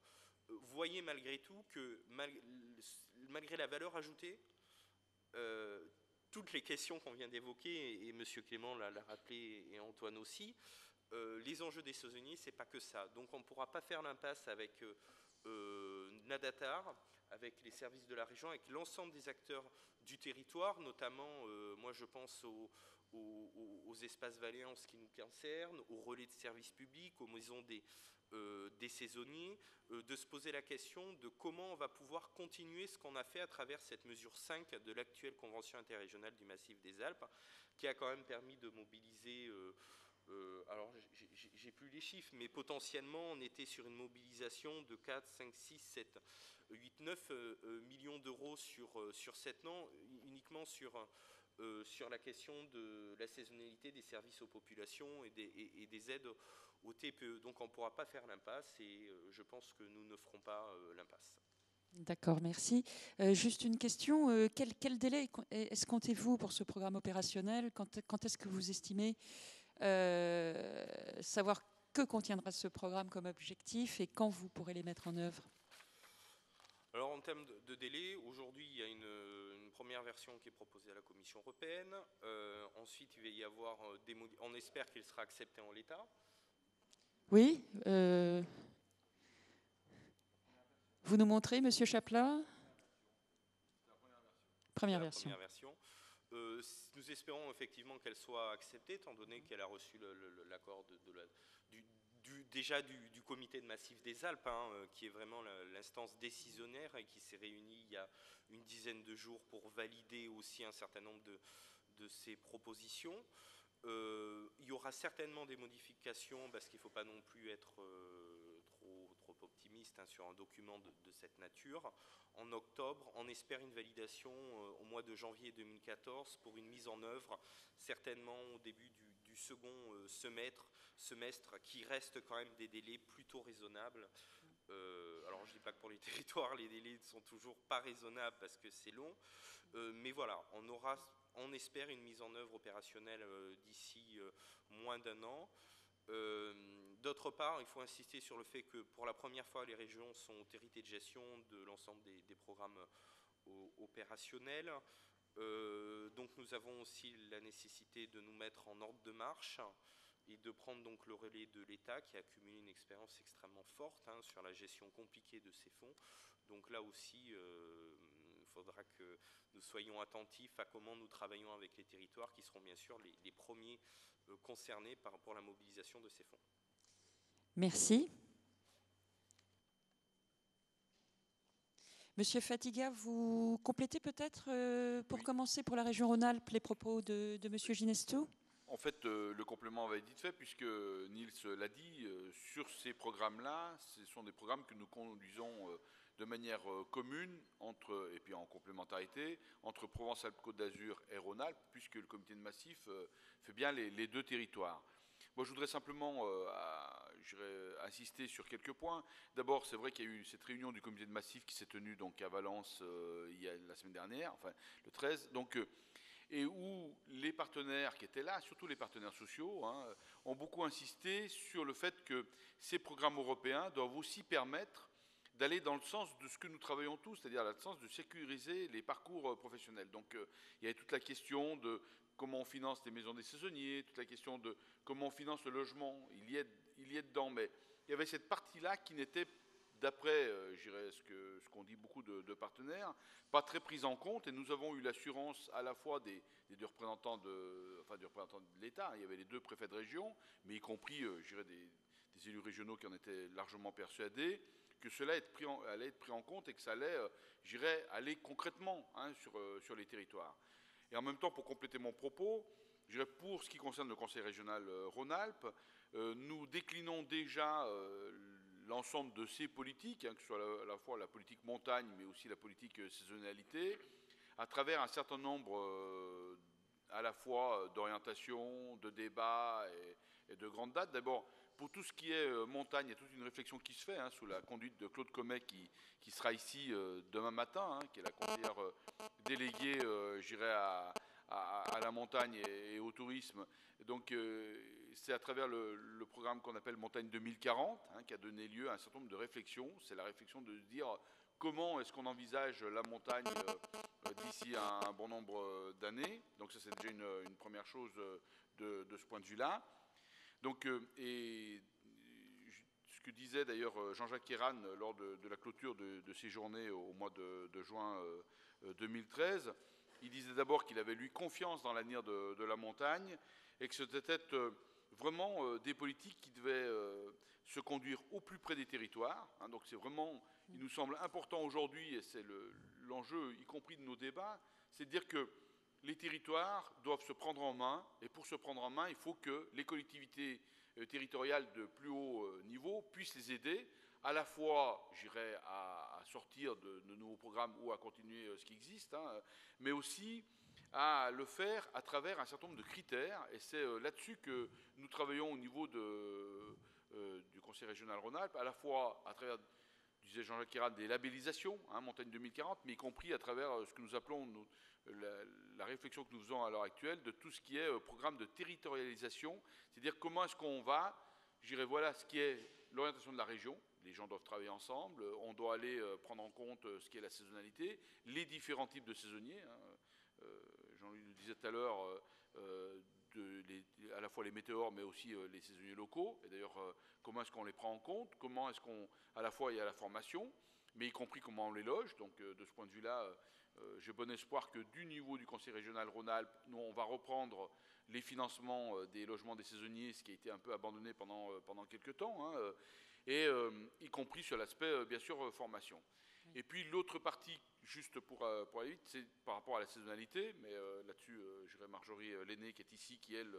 Vous voyez malgré tout que malgré la valeur ajoutée, toutes les questions qu'on vient d'évoquer, et M. Clément l'a rappelé et Antoine aussi, les enjeux des saisonniers, c'est pas que ça. Donc on ne pourra pas faire l'impasse avec Nadatar, avec les services de la région, avec l'ensemble des acteurs du territoire, notamment, moi je pense aux espaces valais en ce qui nous concerne, aux relais de services publics, aux maisons des saisonniers, de se poser la question de comment on va pouvoir continuer ce qu'on a fait à travers cette mesure 5 de l'actuelle convention interrégionale du massif des Alpes, qui a quand même permis de mobiliser, alors j'ai plus les chiffres, mais potentiellement on était sur une mobilisation de 4, 5, 6, 7, 8, 9 millions d'euros sur 7 ans, uniquement sur la question de la saisonnalité des services aux populations et des aides au TPE. Donc on ne pourra pas faire l'impasse, et je pense que nous ne ferons pas l'impasse. D'accord, merci. Juste une question, quel délai escomptez-vous pour ce programme opérationnel? Quand est-ce que vous estimez savoir que contiendra ce programme comme objectif et quand vous pourrez les mettre en œuvre? Alors en termes de délai, aujourd'hui il y a une première version qui est proposée à la Commission européenne. Ensuite il va y avoir on espère qu'elle sera acceptée en l'état. Oui. Vous nous montrez, Monsieur Chapelain? Première version. Nous espérons effectivement qu'elle soit acceptée, étant donné qu'elle a reçu l'accord déjà du comité de massif des Alpes, qui est vraiment l'instance décisionnaire et qui s'est réunie il y a une dizaine de jours pour valider aussi un certain nombre de ces propositions. Il y aura certainement des modifications, parce qu'il ne faut pas non plus être trop optimiste sur un document de cette nature. En octobre, on espère une validation au mois de janvier 2014 pour une mise en œuvre, certainement au début du second semestre, qui reste quand même des délais plutôt raisonnables. Alors je ne dis pas que pour les territoires, les délais ne sont toujours pas raisonnables parce que c'est long, mais voilà, on aura on espère une mise en œuvre opérationnelle d'ici moins d'1 an. D'autre part, il faut insister sur le fait que pour la première fois, les régions sont autorités de gestion de l'ensemble des programmes opérationnels. Donc nous avons aussi la nécessité de nous mettre en ordre de marche et de prendre donc le relais de l'État qui a accumulé une expérience extrêmement forte sur la gestion compliquée de ces fonds. Donc là aussi, il faudra que nous soyons attentifs à comment nous travaillons avec les territoires qui seront bien sûr les premiers concernés par rapport à la mobilisation de ces fonds. Merci. Monsieur Fatiga, vous complétez peut-être, pour commencer, pour la région Rhône-Alpes, les propos de Monsieur Ginestou? En fait, le complément va être vite fait, puisque Niels l'a dit, sur ces programmes-là, ce sont des programmes que nous conduisons de manière commune, et puis en complémentarité, entre Provence-Alpes-Côte d'Azur et Rhône-Alpes, puisque le comité de massif fait bien les deux territoires. Moi, je voudrais simplement insister sur quelques points. D'abord, c'est vrai qu'il y a eu cette réunion du comité de massif qui s'est tenue donc à Valence la semaine dernière, enfin le 13, et où les partenaires qui étaient là, surtout les partenaires sociaux, ont beaucoup insisté sur le fait que ces programmes européens doivent aussi permettre d'aller dans le sens de ce que nous travaillons tous, c'est-à-dire dans le sens de sécuriser les parcours professionnels. Donc il y avait toute la question de comment on finance les maisons des saisonniers, toute la question de comment on finance le logement, il y est dedans, mais il y avait cette partie-là qui n'était, d'après ce qu'on dit beaucoup de partenaires, pas très prise en compte, et nous avons eu l'assurance à la fois des deux représentants de l'État, il y avait les deux préfets de région, mais y compris des élus régionaux qui en étaient largement persuadés, que cela allait être pris en compte et que ça allait, aller concrètement sur les territoires. Et en même temps, pour compléter mon propos, pour ce qui concerne le Conseil régional Rhône-Alpes, nous déclinons déjà l'ensemble de ces politiques, que ce soit à la fois la politique montagne, mais aussi la politique saisonnalité, à travers un certain nombre à la fois d'orientation, de débats et de grandes dates. D'abord, pour tout ce qui est montagne, il y a toute une réflexion qui se fait sous la conduite de Claude Comet qui sera ici demain matin, qui est la conseillère déléguée, à la montagne et au tourisme. Donc c'est à travers le programme qu'on appelle Montagne 2040 qui a donné lieu à un certain nombre de réflexions. C'est la réflexion de dire comment est-ce qu'on envisage la montagne d'ici un bon nombre d'années. Donc ça, c'est déjà une première chose de ce point de vue-là. Donc, et ce que disait d'ailleurs Jean-Jacques Kéran lors de la clôture de ces journées au mois de juin 2013, il disait d'abord qu'il avait, lui, confiance dans l'avenir de la montagne et que c'était vraiment des politiques qui devaient se conduire au plus près des territoires. Donc c'est vraiment, il nous semble important aujourd'hui, et c'est l'enjeu, y compris de nos débats, c'est de dire que les territoires doivent se prendre en main, et pour se prendre en main, il faut que les collectivités territoriales de plus haut niveau puissent les aider, à la fois, à sortir de nouveaux programmes ou à continuer ce qui existe, mais aussi à le faire à travers un certain nombre de critères, et c'est là-dessus que nous travaillons au niveau du Conseil régional Rhône-Alpes, à la fois à travers, disait Jean-Jacques Kéran, des labellisations, Montagne 2040, mais y compris à travers ce que nous appelons la réflexion que nous faisons à l'heure actuelle de tout ce qui est programme de territorialisation, c'est-à-dire comment est-ce qu'on va, voilà ce qui est l'orientation de la région, les gens doivent travailler ensemble, on doit aller prendre en compte ce qui est la saisonnalité, les différents types de saisonniers, Jean-Louis le disait tout à l'heure, à la fois les météores, mais aussi les saisonniers locaux, et d'ailleurs comment est-ce qu'on les prend en compte, comment est-ce qu'on, à la fois il y a la formation, mais y compris comment on les loge, donc de ce point de vue-là, j'ai bon espoir que du niveau du Conseil régional Rhône-Alpes, nous, on va reprendre les financements des logements des saisonniers, ce qui a été un peu abandonné pendant quelques temps, et y compris sur l'aspect, bien sûr, formation. Et puis l'autre partie, juste pour aller vite, c'est par rapport à la saisonnalité, mais là-dessus, Marjorie Lenné, qui est ici, qui, elle,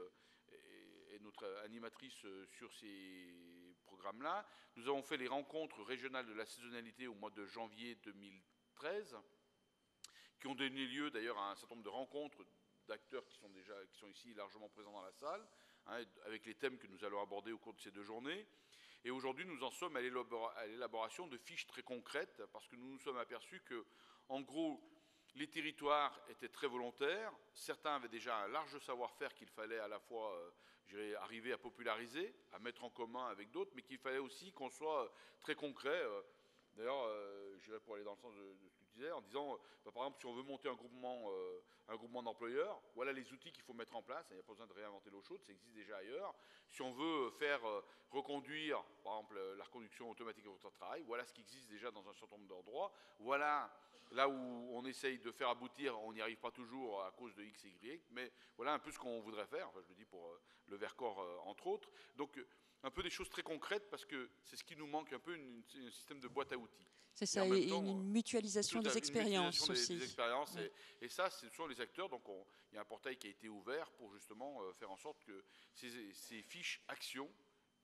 est notre animatrice sur ces programmes-là. Nous avons fait les rencontres régionales de la saisonnalité au mois de janvier 2013, qui ont donné lieu d'ailleurs à un certain nombre de rencontres d'acteurs qui sont ici largement présents dans la salle, avec les thèmes que nous allons aborder au cours de ces 2 journées. Et aujourd'hui, nous en sommes à l'élaboration de fiches très concrètes, parce que nous nous sommes aperçus que, en gros, Les territoires étaient très volontaires. Certains avaient déjà un large savoir-faire qu'il fallait à la fois arriver à populariser, à mettre en commun avec d'autres, mais qu'il fallait aussi qu'on soit très concret. D'ailleurs, j'irais pour aller dans le sens de ce que tu disais, en disant, par exemple, si on veut monter un groupement d'employeurs, voilà les outils qu'il faut mettre en place. Il n'y a pas besoin de réinventer l'eau chaude, ça existe déjà ailleurs. Si on veut faire reconduire, par exemple, la reconduction automatique du contrat de travail, voilà ce qui existe déjà dans un certain nombre d'endroits. Voilà là où on essaye de faire aboutir, on n'y arrive pas toujours à cause de X et Y, mais voilà un peu ce qu'on voudrait faire. Enfin, je le dis pour le Vercors, entre autres. Donc, un peu des choses très concrètes, parce que c'est ce qui nous manque un peu, un système de boîte à outils. C'est ça, et une mutualisation des expériences aussi. Des expériences, oui. Et ça, ce sont les acteurs. Donc, il y a un portail qui a été ouvert pour justement faire en sorte que ces fiches actions,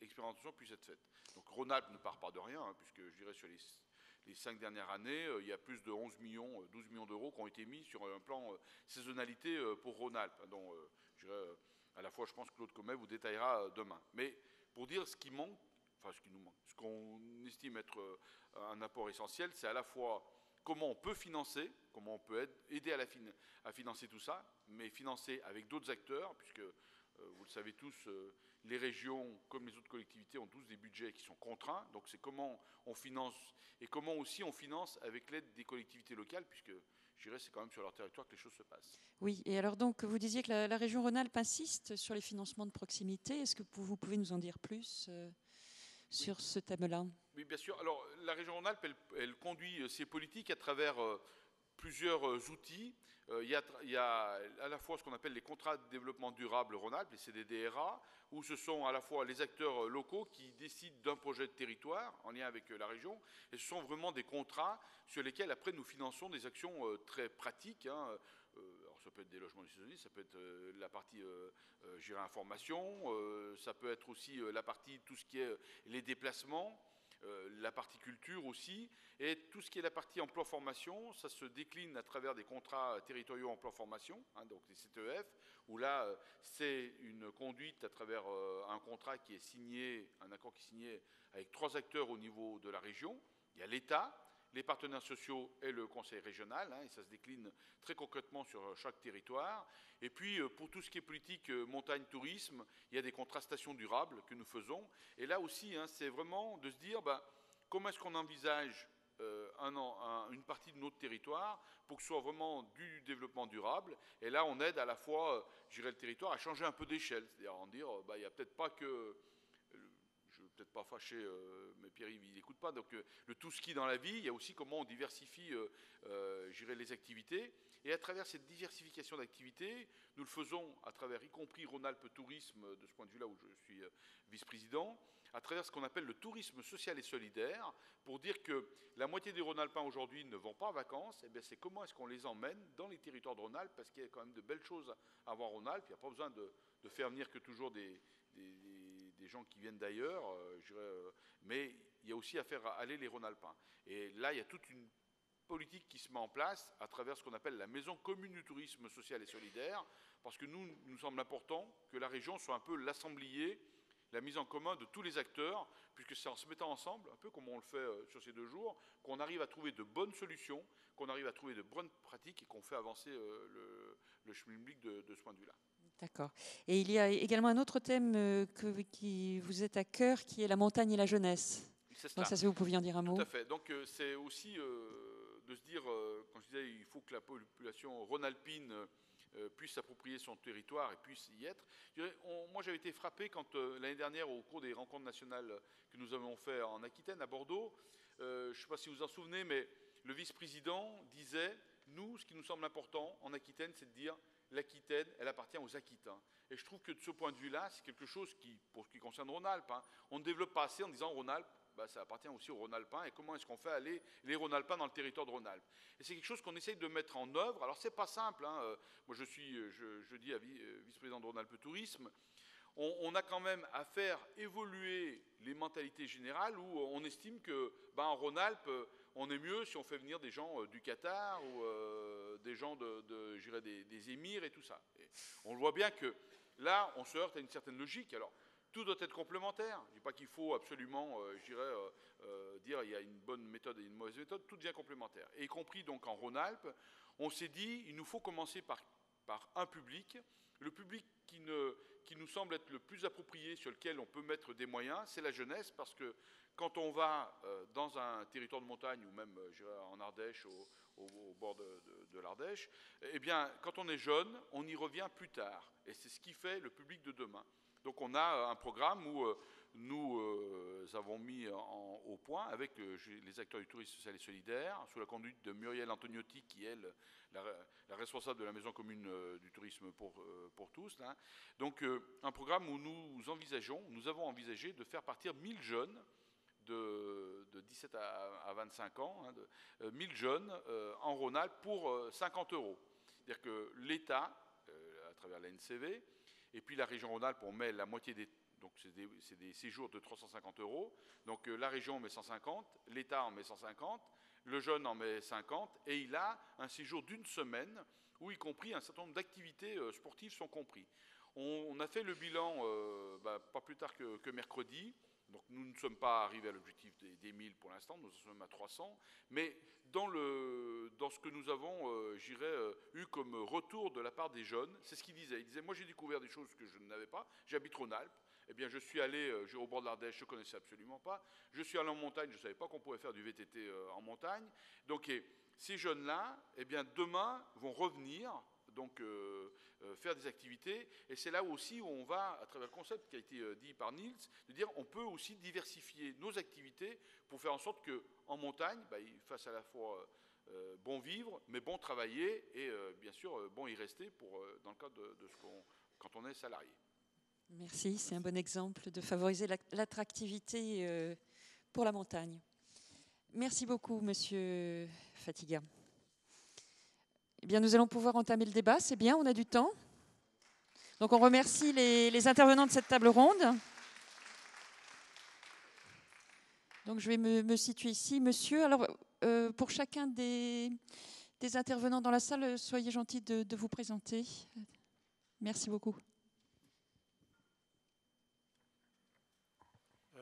expérimentation puissent être faites. Donc, Rhône-Alpes ne part pas de rien, hein, puisque je dirais sur les 5 dernières années, il y a plus de 11 millions, 12 millions d'euros qui ont été mis sur un plan saisonnalité pour Rhône-Alpes, dont je dirais, à la fois, je pense que Claude Comet vous détaillera demain. Mais pour dire ce qui manque, enfin ce qui nous manque, ce qu'on estime être un apport essentiel, c'est à la fois comment on peut financer, comment on peut aider à financer tout ça, mais financer avec d'autres acteurs, puisque vous le savez tous, les régions, comme les autres collectivités, ont tous des budgets qui sont contraints. Donc c'est comment on finance et comment aussi on finance avec l'aide des collectivités locales, puisque je dirais c'est quand même sur leur territoire que les choses se passent. Oui, et alors donc vous disiez que la région Rhône-Alpes insiste sur les financements de proximité. Est-ce que vous pouvez nous en dire plus sur ce thème-là? Oui, bien sûr. Alors la région Rhône-Alpes, elle conduit ses politiques à travers plusieurs outils. Il y a à la fois ce qu'on appelle les contrats de développement durable Rhône-Alpes, les CDDRA, où ce sont à la fois les acteurs locaux qui décident d'un projet de territoire en lien avec la région, et ce sont vraiment des contrats sur lesquels après nous finançons des actions très pratiques, hein. Alors ça peut être des logements saisonniers, ça peut être la partie information, ça peut être aussi la partie tout ce qui est les déplacements, la partie culture aussi, et tout ce qui est la partie emploi-formation, ça se décline à travers des contrats territoriaux emploi-formation, hein, donc les CTEF, où là, c'est une conduite à travers un contrat qui est signé, un accord qui est signé avec 3 acteurs au niveau de la région. Il y a l'État, les partenaires sociaux et le conseil régional, hein, et ça se décline très concrètement sur chaque territoire. Et puis, pour tout ce qui est politique montagne-tourisme, il y a des contrats stations durables que nous faisons. Et là aussi, hein, c'est vraiment de se dire, comment est-ce qu'on envisage une partie de notre territoire pour que ce soit vraiment du développement durable. Et là, on aide à la fois, je dirais, le territoire à changer un peu d'échelle. C'est-à-dire en dire, il n'y a peut-être pas que... peut-être pas fâché, mais Pierre-Yves, il n'écoute pas. Donc, le tout ski dans la vie, il y a aussi comment on diversifie les activités. Et à travers cette diversification d'activités, nous le faisons à travers, y compris Rhône-Alpes Tourisme, de ce point de vue-là où je suis vice-président, à travers ce qu'on appelle le tourisme social et solidaire, pour dire que la moitié des Rhône-Alpins aujourd'hui ne vont pas en vacances. Et bien, c'est comment est-ce qu'on les emmène dans les territoires de Rhône-Alpes, parce qu'il y a quand même de belles choses à voir en Rhône-Alpes. Il n'y a pas besoin de faire venir que toujours des gens qui viennent d'ailleurs, mais il y a aussi à faire aller les Rhône-Alpins. Et là, il y a toute une politique qui se met en place à travers ce qu'on appelle la maison commune du tourisme social et solidaire, parce que nous semble important que la région soit un peu l'assemblier, la mise en commun de tous les acteurs, puisque c'est en se mettant ensemble, un peu comme on le fait sur ces 2 jours, qu'on arrive à trouver de bonnes solutions, qu'on arrive à trouver de bonnes pratiques et qu'on fait avancer le schmilblick de ce point de vue-là. D'accord. Et il y a également un autre thème qui vous est à cœur, qui est la montagne et la jeunesse. Donc ça, si vous pouviez en dire un mot. Tout à fait. Donc c'est aussi de se dire, quand je disais, il faut que la population rhône-alpine puisse s'approprier son territoire et puisse y être. Moi, j'avais été frappé quand l'année dernière, au cours des rencontres nationales que nous avons fait en Aquitaine, à Bordeaux, je ne sais pas si vous vous en souvenez, mais le vice-président disait, nous, ce qui nous semble important en Aquitaine, c'est de dire l'Aquitaine, elle appartient aux Aquitains. Et je trouve que de ce point de vue-là, c'est quelque chose qui, pour ce qui concerne Rhône-Alpes, hein, on ne développe pas assez en disant Rhône-Alpes, ça appartient aussi aux Rhône-Alpins, et comment est-ce qu'on fait aller les Rhône-Alpins dans le territoire de Rhône-Alpes. Et c'est quelque chose qu'on essaye de mettre en œuvre. Alors c'est pas simple, hein. Moi je dis à vice-président de Rhône-Alpes Tourisme, on a quand même à faire évoluer les mentalités générales où on estime que en Rhône-Alpes, on est mieux si on fait venir des gens du Qatar ou des gens je dirais des Émirs et tout ça. Et on le voit bien que là, on se heurte à une certaine logique. Alors, tout doit être complémentaire. Je ne dis pas qu'il faut absolument, dire il y a une bonne méthode et une mauvaise méthode, tout devient complémentaire. Et y compris donc en Rhône-Alpes, on s'est dit il nous faut commencer par un public. Le public qui nous semble être le plus approprié, sur lequel on peut mettre des moyens, c'est la jeunesse, parce que quand on va dans un territoire de montagne, ou même en Ardèche, au bord de l'Ardèche, eh bien, quand on est jeune, on y revient plus tard. Et c'est ce qui fait le public de demain. Donc on a un programme où nous avons mis au point, avec les acteurs du tourisme social et solidaire, sous la conduite de Muriel Antoniotti, qui est la responsable de la Maison commune du tourisme pour tous. Là. Donc un programme où nous avons envisagé de faire partir 1000 jeunes de 17 à 25 ans, 1000 jeunes en Rhône-Alpes pour 50 €. C'est-à-dire que l'État, à travers la NCV, et puis la région Rhône-Alpes, on met la moitié des... Donc c'est des séjours de 350 €. Donc la région en met 150, l'État en met 150, le jeune en met 50, et il a un séjour d'une semaine où, y compris, un certain nombre d'activités sportives sont compris. On a fait le bilan pas plus tard que mercredi. Donc nous ne sommes pas arrivés à l'objectif des 1000 pour l'instant, nous en sommes à 300. Mais dans ce que nous avons, eu comme retour de la part des jeunes, c'est ce qu'ils disaient. Ils disaient, moi j'ai découvert des choses que je n'avais pas. J'habite Rhône-Alpes. Eh bien, je suis allé au bord de l'Ardèche, je ne connaissais absolument pas. Je suis allé en montagne, je ne savais pas qu'on pouvait faire du VTT en montagne. Donc ces jeunes-là, eh bien, demain, vont revenir, donc faire des activités. Et c'est là aussi où on va, à travers le concept qui a été dit par Niels, de dire on peut aussi diversifier nos activités pour faire en sorte qu'en montagne, ils fassent à la fois bon vivre, mais bon travailler et bien sûr bon y rester dans le cadre de quand on est salarié. Merci, c'est un bon exemple de favoriser l'attractivité pour la montagne. Merci beaucoup, Monsieur Fatiga. Eh bien, nous allons pouvoir entamer le débat, c'est bien, on a du temps. Donc on remercie les intervenants de cette table ronde. Donc je vais me situer ici. Monsieur, alors pour chacun des intervenants dans la salle, soyez gentil de vous présenter. Merci beaucoup.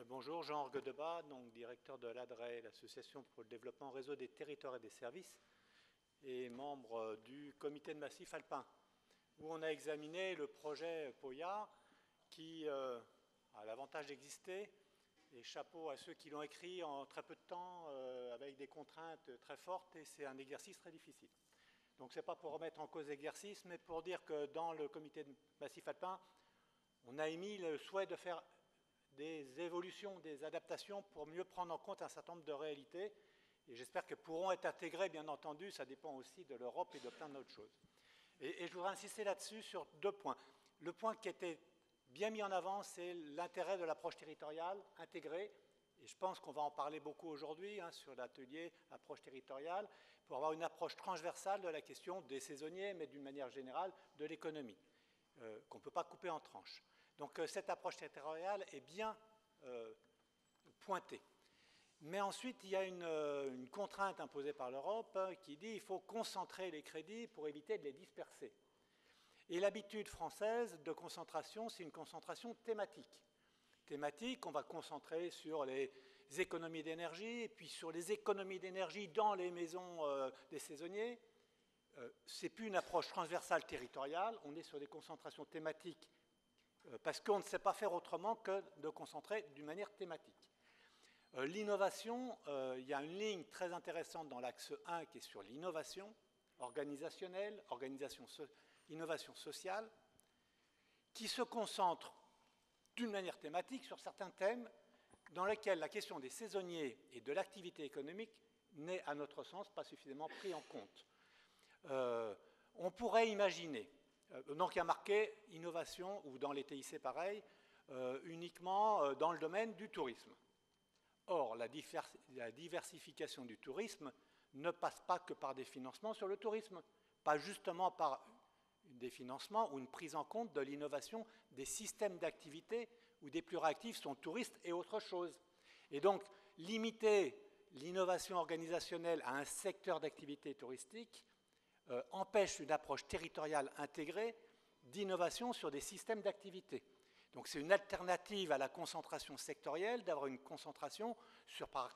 Bonjour, Jean Orguedebat, donc directeur de l'ADRE, l'Association pour le développement réseau des territoires et des services, et membre du comité de massif alpin, où on a examiné le projet POIA qui a l'avantage d'exister, et chapeau à ceux qui l'ont écrit en très peu de temps, avec des contraintes très fortes, et c'est un exercice très difficile. Donc ce n'est pas pour remettre en cause l'exercice, mais pour dire que dans le comité de massif alpin, on a émis le souhait de faire des évolutions, des adaptations pour mieux prendre en compte un certain nombre de réalités, et j'espère qu'elles pourront être intégrées, bien entendu, ça dépend aussi de l'Europe et de plein d'autres choses. Et je voudrais insister là-dessus sur 2 points. Le point qui était bien mis en avant, c'est l'intérêt de l'approche territoriale intégrée, et je pense qu'on va en parler beaucoup aujourd'hui sur l'atelier approche territoriale, pour avoir une approche transversale de la question des saisonniers, mais d'une manière générale de l'économie, qu'on ne peut pas couper en tranches. Donc cette approche territoriale est bien pointée. Mais ensuite, il y a une contrainte imposée par l'Europe qui dit qu'il faut concentrer les crédits pour éviter de les disperser. Et l'habitude française de concentration, c'est une concentration thématique. Thématique, on va concentrer sur les économies d'énergie, et puis sur les économies d'énergie dans les maisons des saisonniers. Ce n'est plus une approche transversale territoriale, on est sur des concentrations thématiques parce qu'on ne sait pas faire autrement que de concentrer d'une manière thématique. L'innovation, il y a une ligne très intéressante dans l'axe 1 qui est sur l'innovation organisationnelle, innovation sociale, qui se concentre d'une manière thématique sur certains thèmes dans lesquels la question des saisonniers et de l'activité économique n'est, à notre sens, pas suffisamment pris en compte. On pourrait imaginer, donc il y a marqué innovation, ou dans les TIC pareil, uniquement dans le domaine du tourisme. Or, la diversification du tourisme ne passe pas que par des financements sur le tourisme, pas justement par des financements ou une prise en compte de l'innovation des systèmes d'activité où des plus réactifs sont touristes et autre chose. Et donc, limiter l'innovation organisationnelle à un secteur d'activité touristique empêche une approche territoriale intégrée d'innovation sur des systèmes d'activité. Donc c'est une alternative à la concentration sectorielle d'avoir une concentration sur, par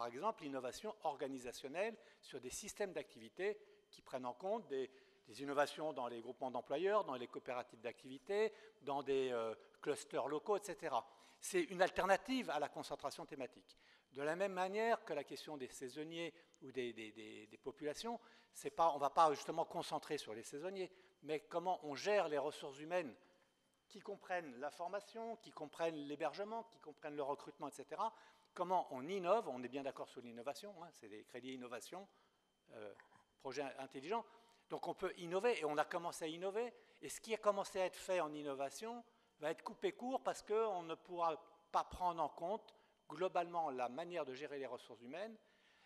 exemple, l'innovation organisationnelle sur des systèmes d'activité qui prennent en compte des innovations dans les groupements d'employeurs, dans les coopératives d'activité, dans des clusters locaux, etc. C'est une alternative à la concentration thématique. De la même manière que la question des saisonniers ou des populations, on ne va pas justement concentrer sur les saisonniers, mais comment on gère les ressources humaines qui comprennent la formation, qui comprennent l'hébergement, qui comprennent le recrutement, etc. Comment on innove, on est bien d'accord sur l'innovation, hein, c'est des crédits innovation, projets intelligents. Donc on peut innover, et on a commencé à innover, et ce qui a commencé à être fait en innovation va être coupé court parce qu'on ne pourra pas prendre en compte globalement la manière de gérer les ressources humaines,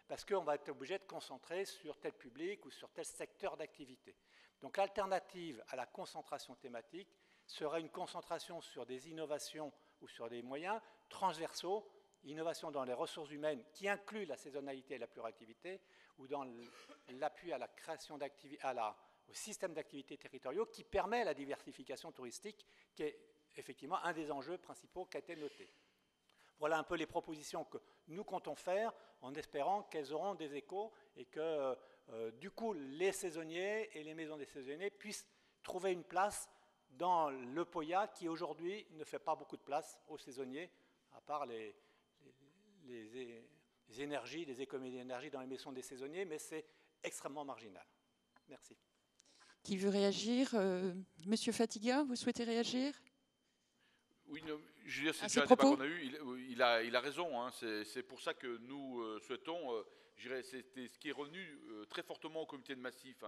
parce qu'on va être obligé de concentrer sur tel public ou sur tel secteur d'activité. Donc l'alternative à la concentration thématique serait une concentration sur des innovations ou sur des moyens transversaux, innovation dans les ressources humaines qui inclut la saisonnalité et la pluriactivité, ou dans l'appui à la création d'activités, au système d'activités territoriaux qui permet la diversification touristique, qui est effectivement un des enjeux principaux qui a été noté. Voilà un peu les propositions que nous comptons faire, en espérant qu'elles auront des échos et que, du coup, les saisonniers et les maisons des saisonniers puissent trouver une place dans le POIA, qui aujourd'hui ne fait pas beaucoup de place aux saisonniers, à part les énergies, les économies d'énergie dans les maisons des saisonniers, mais c'est extrêmement marginal. Merci. Qui veut réagir? Monsieur Fatiga, vous souhaitez réagir? Oui, non, je veux dire, c'est déjà un débat qu'on a eu. Il a raison. Hein, c'est pour ça que nous souhaitons, c'était ce qui est revenu très fortement au comité de massif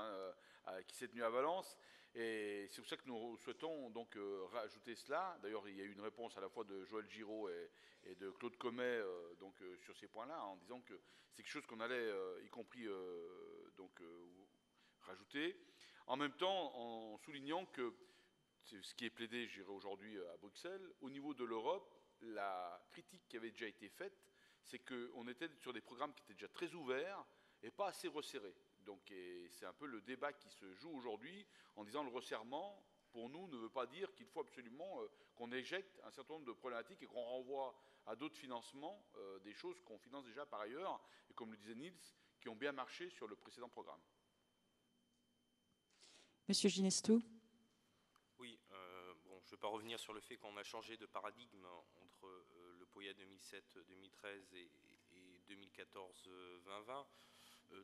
qui s'est tenu à Valence. Et c'est pour ça que nous souhaitons donc rajouter cela. D'ailleurs, il y a eu une réponse à la fois de Joël Giraud et de Claude Comet sur ces points-là, en disant que c'est quelque chose qu'on allait, y compris, rajouter. En même temps, en soulignant que c'est ce qui est plaidé, je dirais, aujourd'hui à Bruxelles, au niveau de l'Europe, la critique qui avait déjà été faite, c'est qu'on était sur des programmes qui étaient déjà très ouverts et pas assez resserrés. Donc, c'est un peu le débat qui se joue aujourd'hui en disant le resserrement, pour nous, ne veut pas dire qu'il faut absolument qu'on éjecte un certain nombre de problématiques et qu'on renvoie à d'autres financements des choses qu'on finance déjà par ailleurs, et comme le disait Niels, qui ont bien marché sur le précédent programme. Monsieur Ginestou. Oui, je ne vais pas revenir sur le fait qu'on a changé de paradigme entre le POIA 2007-2013 et 2014-2020,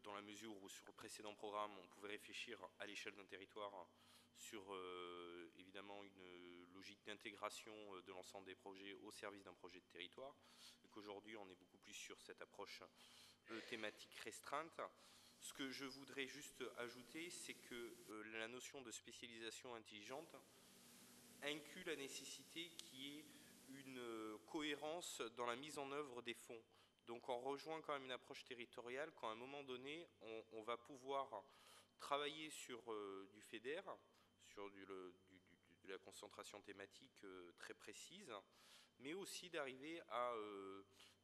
dans la mesure où sur le précédent programme, on pouvait réfléchir à l'échelle d'un territoire sur évidemment une logique d'intégration de l'ensemble des projets au service d'un projet de territoire, et qu'aujourd'hui on est beaucoup plus sur cette approche thématique restreinte. Ce que je voudrais juste ajouter, c'est que la notion de spécialisation intelligente inclut la nécessité qu'il y ait une cohérence dans la mise en œuvre des fonds. Donc on rejoint quand même une approche territoriale quand à un moment donné, on va pouvoir travailler sur du FEDER, sur de la concentration thématique très précise, mais aussi d'arriver à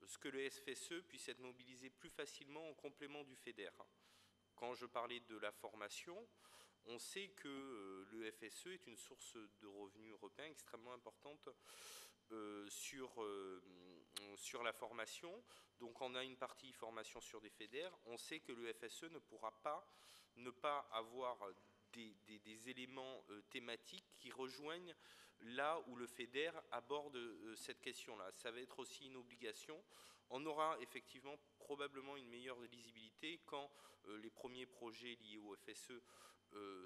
ce que le FSE puisse être mobilisé plus facilement en complément du FEDER. Quand je parlais de la formation, on sait que le FSE est une source de revenus européens extrêmement importante sur la formation. Donc on a une partie formation sur des FEDER. On sait que le FSE ne pourra pas ne pas avoir des éléments thématiques qui rejoignent là où le FEDER aborde cette question-là. Ça va être aussi une obligation. On aura effectivement probablement une meilleure lisibilité quand les premiers projets liés au FSE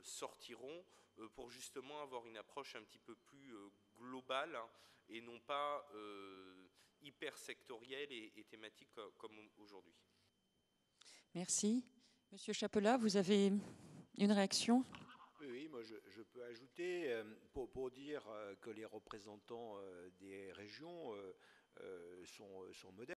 sortiront pour justement avoir une approche un petit peu plus globale et non pas hyper sectorielle et thématique comme aujourd'hui. Merci. Monsieur Chapela, vous avez une réaction? Oui, moi je peux ajouter pour dire que les représentants des régions sont modestes.